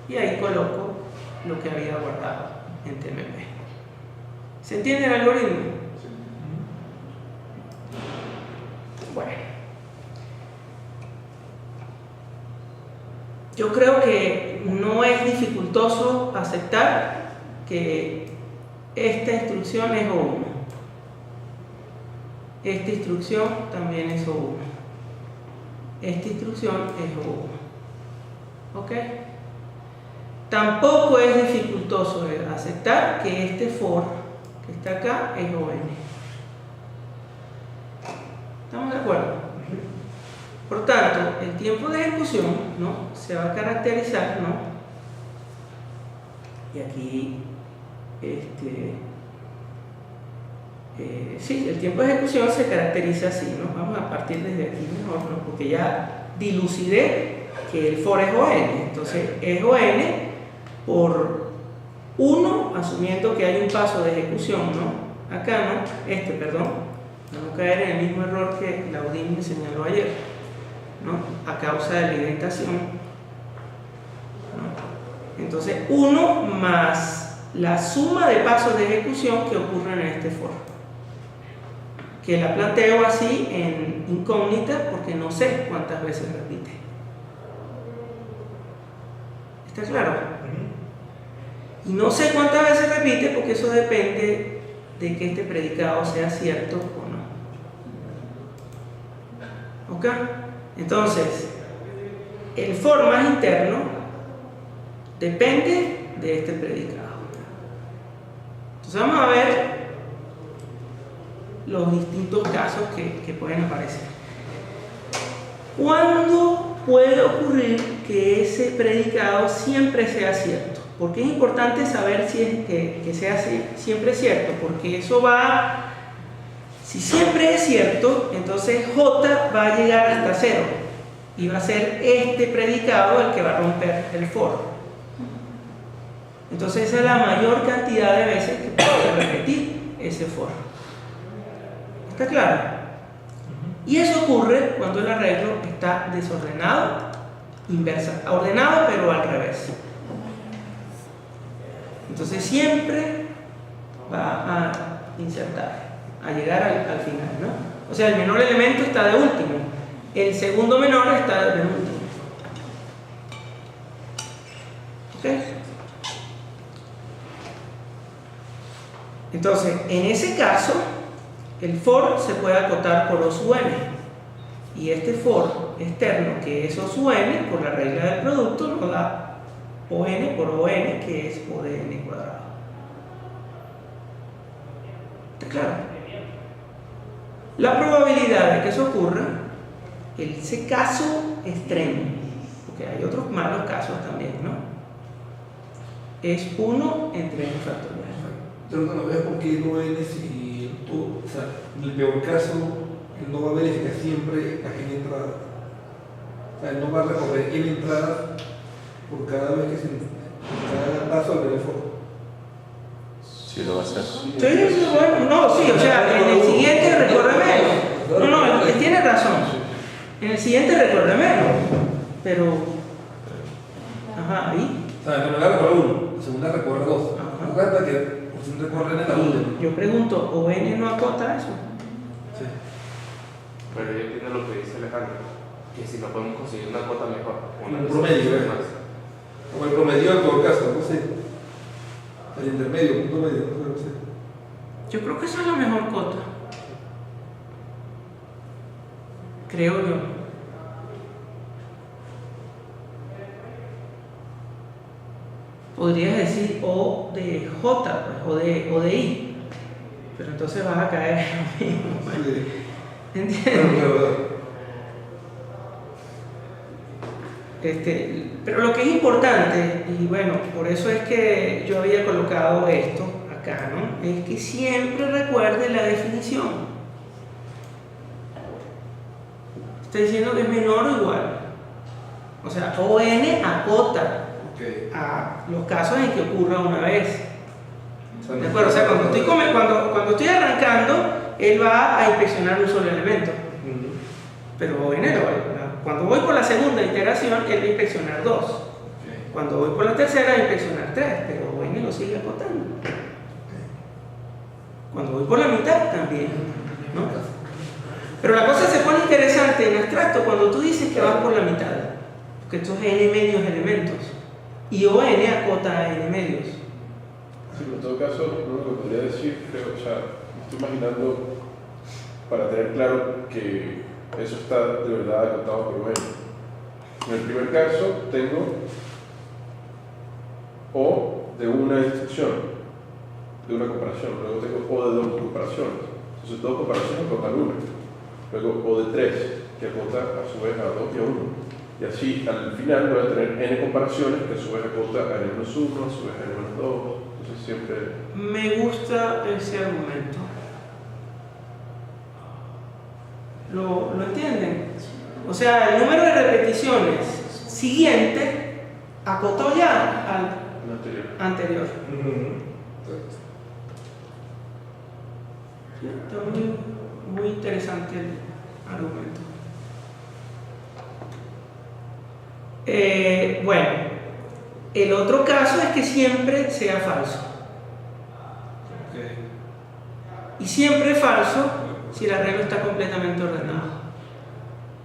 y ahí coloco lo que había guardado en TMP. ¿Se entiende el algoritmo? Bueno, yo creo que no es dificultoso aceptar que esta instrucción es O1. Esta instrucción también es O1. Esta instrucción es O1. ¿Ok? Tampoco es dificultoso aceptar que este for que está acá es ON. ¿Estamos de acuerdo? Por tanto, el tiempo de ejecución, ¿no? Se va a caracterizar, ¿no? Y aquí, sí, el tiempo de ejecución se caracteriza así, ¿no? Vamos a partir desde aquí mejor, ¿no? Porque ya dilucidé que el for es ON, entonces es ON por 1, asumiendo que hay un paso de ejecución, ¿no? Acá, ¿no? Perdón, no caer en el mismo error que Laudín me señaló ayer, ¿no? A causa de la indentación, ¿no? Entonces 1 más la suma de pasos de ejecución que ocurren en este for, que la planteo así en incógnita porque no sé cuántas veces repite. ¿Está claro? Y no sé cuántas veces repite porque eso depende de que este predicado sea cierto o no. ¿Ok? Entonces, el for más interno depende de este predicado. Entonces vamos a ver los distintos casos que pueden aparecer. ¿Cuándo puede ocurrir que ese predicado siempre sea cierto? Porque es importante saber si es que sea siempre cierto, porque eso va, si siempre es cierto, entonces J va a llegar hasta 0 y va a ser este predicado el que va a romper el for. Entonces esa es la mayor cantidad de veces que puede repetir ese for. ¿Está claro? Y eso ocurre cuando el arreglo está desordenado inversa, ordenado pero al revés. Entonces siempre va a insertar, a llegar al final, ¿no? O sea, el menor elemento está de último, el segundo menor está de penúltimo. ¿Ok? Entonces, en ese caso, el for se puede acotar por O sub n. Y este for externo, que es O sub n, por la regla del producto, nos da ON por ON, que es O de n cuadrado. ¿Está claro? La probabilidad de que eso ocurra, ese caso extremo, porque hay otros malos casos también, ¿no? Es 1 entre n factorial. Yo no veo por qué no n si tú, o sea, en el peor caso, él no va a verificar siempre las n entradas. O sea, él no va a recorrer n entradas por cada vez que por cada paso al ver el foro. Sí, lo va a hacer. Sí, bueno, no, sí, o sea, en el siguiente recorre menos. No, él tiene razón. En el siguiente recorre menos. Pero. Ajá, ahí. O sea, en la primera recorre 1, en la segunda recorre 2. Ajá. Trata que por si recorre en la 1. Yo pregunto, ¿O n no acota eso? Sí. Pero yo entiendo lo que dice Alejandro, que si no podemos conseguir una cuota mejor, Un promedio, más. Como el promedio en todo caso, no sé. El intermedio, punto medio, no sé. Yo creo que esa es la mejor cota. Creo yo. Podrías decir O de J, pues, o de I. Pero entonces vas a caer en lo mismo. Sí. ¿Entiendes? Pero, Pero lo que es importante, y bueno, por eso es que yo había colocado esto acá, ¿no? Es que siempre recuerde la definición. Está diciendo que es menor o igual. O sea, ON acota okay. a los casos en que ocurra una vez. ¿De acuerdo? O sea, cuando estoy arrancando, él va a inspeccionar un solo elemento. Pero ON lo va. Cuando voy por la segunda iteración, él va a inspeccionar 2. Okay. Cuando voy por la tercera, va a inspeccionar 3, pero ON lo sigue acotando. Cuando voy por la mitad, también, ¿no? Pero la cosa se pone interesante en abstracto cuando tú dices que vas por la mitad, porque estos n medios elementos, y ON acota a n medios. Sí, en todo caso, lo que podría decir, creo, o sea, me estoy imaginando para tener claro que eso está de verdad acotado por n. En el primer caso tengo O de una instrucción, de una comparación, luego tengo O de 2 comparaciones. Entonces 2 comparaciones acotan 1, luego O de 3 que acota a su vez a 2 y a 1. Y así al final voy a tener n comparaciones que a su vez acota a n-1, a su vez a n-2. Entonces siempre... Me gusta ese argumento. ¿Lo entienden? O sea, el número de repeticiones siguiente acotó ya al anterior. Sí, está muy interesante el argumento. Bueno, el otro caso es que siempre sea falso. Okay. Y siempre es falso si el arreglo está completamente ordenado.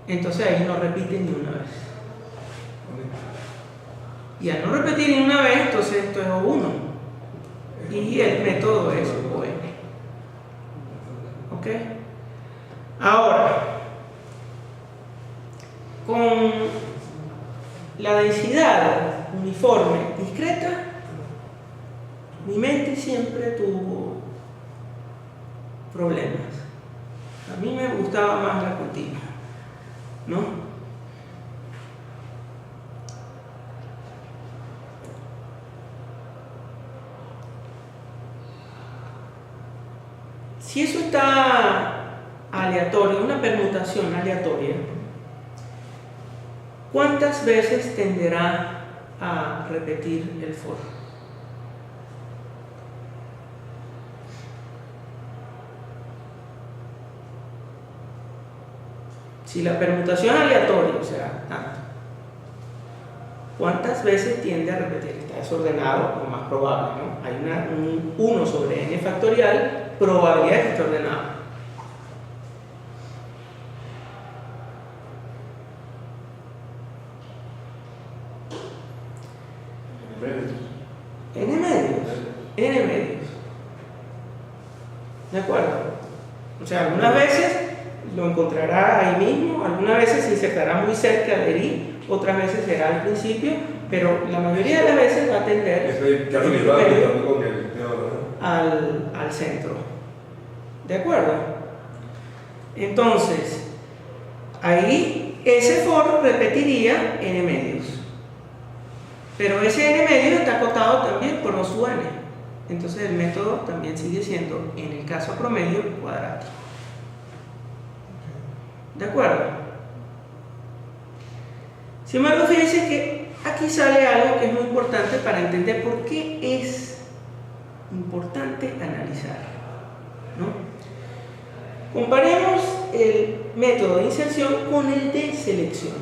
Entonces ahí no repite ni una vez. Y al no repetir ni una vez, entonces esto es O1. Y el método es ON. ¿Ok? Ahora, con la densidad uniforme discreta, mi mente siempre tuvo problemas. A mí me gustaba más la continua, ¿no? Si eso está aleatorio, una permutación aleatoria, ¿cuántas veces tenderá a repetir el for? Si la permutación aleatoria, o sea, tanto, ¿cuántas veces tiende a repetir? Está desordenado, lo más probable, ¿no? Hay un 1 sobre n factorial, probabilidad de que esté ordenado. N medios. ¿De acuerdo? O sea, algunas veces lo encontrará ahí mismo, algunas veces se insertará muy cerca del i, otras veces será al principio, pero la mayoría de las veces va a tender al centro. ¿De acuerdo? Entonces, ahí ese for repetiría n medios. Pero ese n medios está acotado también por no su n. Entonces el método también sigue siendo, en el caso promedio, cuadrático. ¿De acuerdo? Sin embargo, fíjense que aquí sale algo que es muy importante para entender por qué es importante analizar, ¿no? Comparemos el método de inserción con el de selección.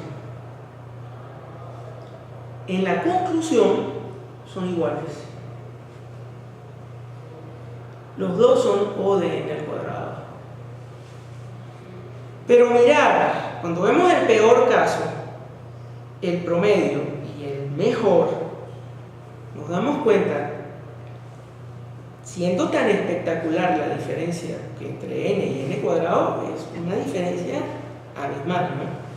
En la conclusión son iguales. Los dos son O de n al cuadrado. Pero mirar, cuando vemos el peor caso, el promedio y el mejor, nos damos cuenta, siendo tan espectacular la diferencia que entre n y n cuadrado, es una diferencia abismal, ¿no?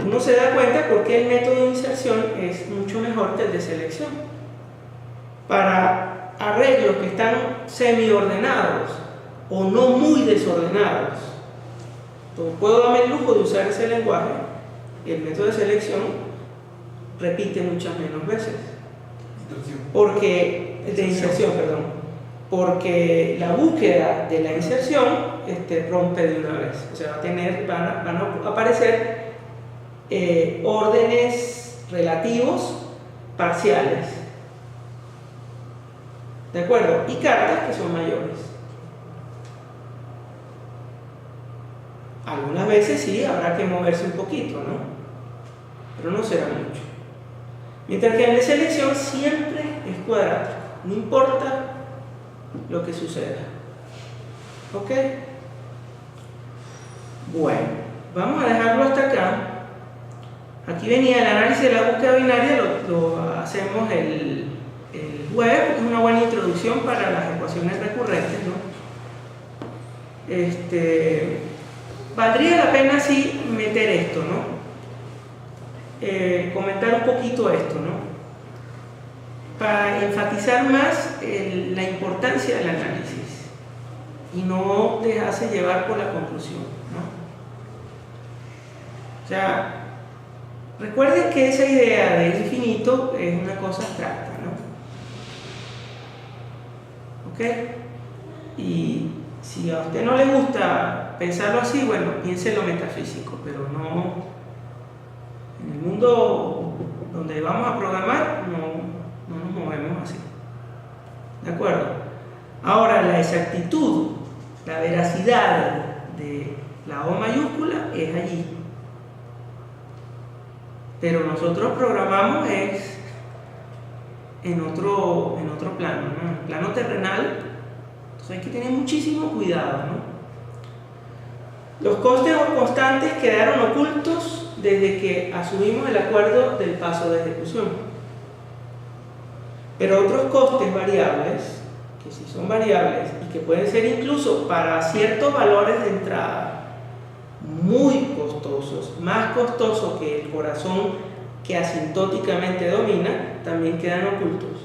Uno se da cuenta porque el método de inserción es mucho mejor que el de selección. Para arreglos que están semi-ordenados o no muy desordenados, puedo darme el lujo de usar ese lenguaje. El método de selección repite muchas menos veces. Porque la búsqueda de la inserción rompe de una vez. O sea, van a aparecer órdenes relativos parciales, ¿de acuerdo? Y cartas que son mayores. Algunas veces sí habrá que moverse un poquito, ¿no? Pero no será mucho. Mientras que en la selección siempre es cuadrático, no importa lo que suceda. ¿Ok? Bueno, vamos a dejarlo hasta acá. Aquí venía el análisis de la búsqueda binaria, lo hacemos el jueves, es una buena introducción para las ecuaciones recurrentes, ¿no? Valdría la pena sí meter esto, ¿no? Comentar un poquito esto, ¿no? Para enfatizar más la importancia del análisis y no dejarse llevar por la conclusión, ¿no? O sea, recuerden que esa idea de infinito es una cosa abstracta, ¿no? ¿Ok? Y si a usted no le gusta pensarlo así, bueno, piense en lo metafísico, pero no en el mundo donde vamos a programar, no nos movemos así. ¿De acuerdo? Ahora, la exactitud, la veracidad de la O mayúscula es allí. Pero nosotros programamos es en otro plano, ¿no? En el plano terrenal. Entonces hay que tener muchísimo cuidado, ¿no? Los costes o constantes quedaron ocultos desde que asumimos el acuerdo del paso de ejecución. Pero otros costes variables, que sí son variables y que pueden ser incluso para ciertos valores de entrada muy costosos, más costosos que el corazón que asintóticamente domina, también quedan ocultos.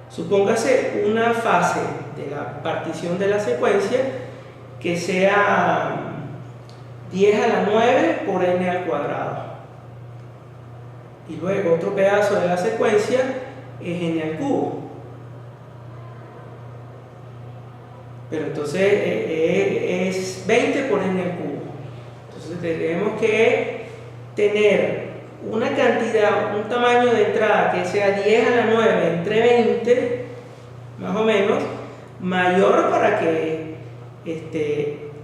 Supóngase una fase de la partición de la secuencia que sea 10 a la 9 por n al cuadrado. Y luego otro pedazo de la secuencia es n al cubo. Pero entonces es 20 por n al cubo. Entonces tenemos que tener una cantidad, un tamaño de entrada que sea 10 a la 9 entre 20, más o menos, mayor para que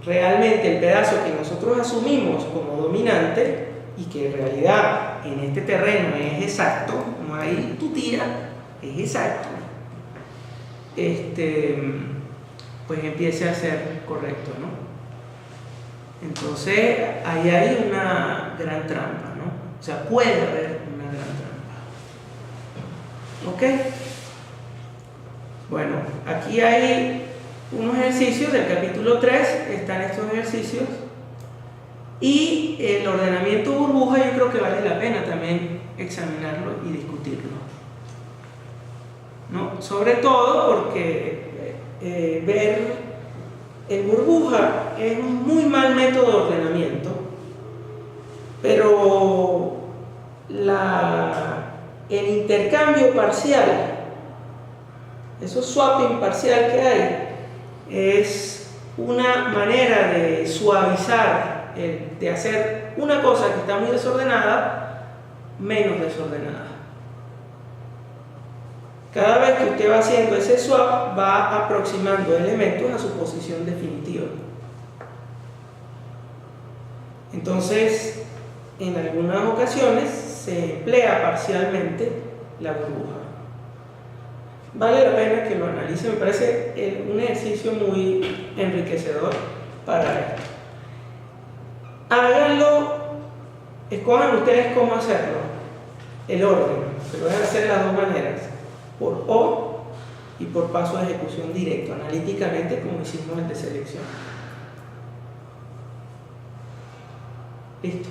realmente el pedazo que nosotros asumimos como dominante y que en realidad en este terreno es exacto, no hay tutía, es exacto, pues empiece a ser correcto, ¿no? Entonces ahí hay una gran trampa, ¿no? O sea, puede haber una gran trampa. ¿Ok? Bueno, aquí hay unos ejercicios del capítulo 3, están estos ejercicios. Y el ordenamiento burbuja yo creo que vale la pena también examinarlo y discutirlo, ¿no? Sobre todo porque ver el burbuja es un muy mal método de ordenamiento, pero el intercambio parcial, esos swapping parcial que hay, es una manera de suavizar, de hacer una cosa que está muy desordenada, menos desordenada. Cada vez que usted va haciendo ese swap, va aproximando elementos a su posición definitiva. Entonces, en algunas ocasiones se emplea parcialmente la burbuja. Vale la pena que lo analicen, me parece un ejercicio muy enriquecedor para esto. Háganlo, escojan ustedes cómo hacerlo, el orden, pero van a hacer las dos maneras, por O y por paso de ejecución directo, analíticamente como hicimos el de selección. Listo.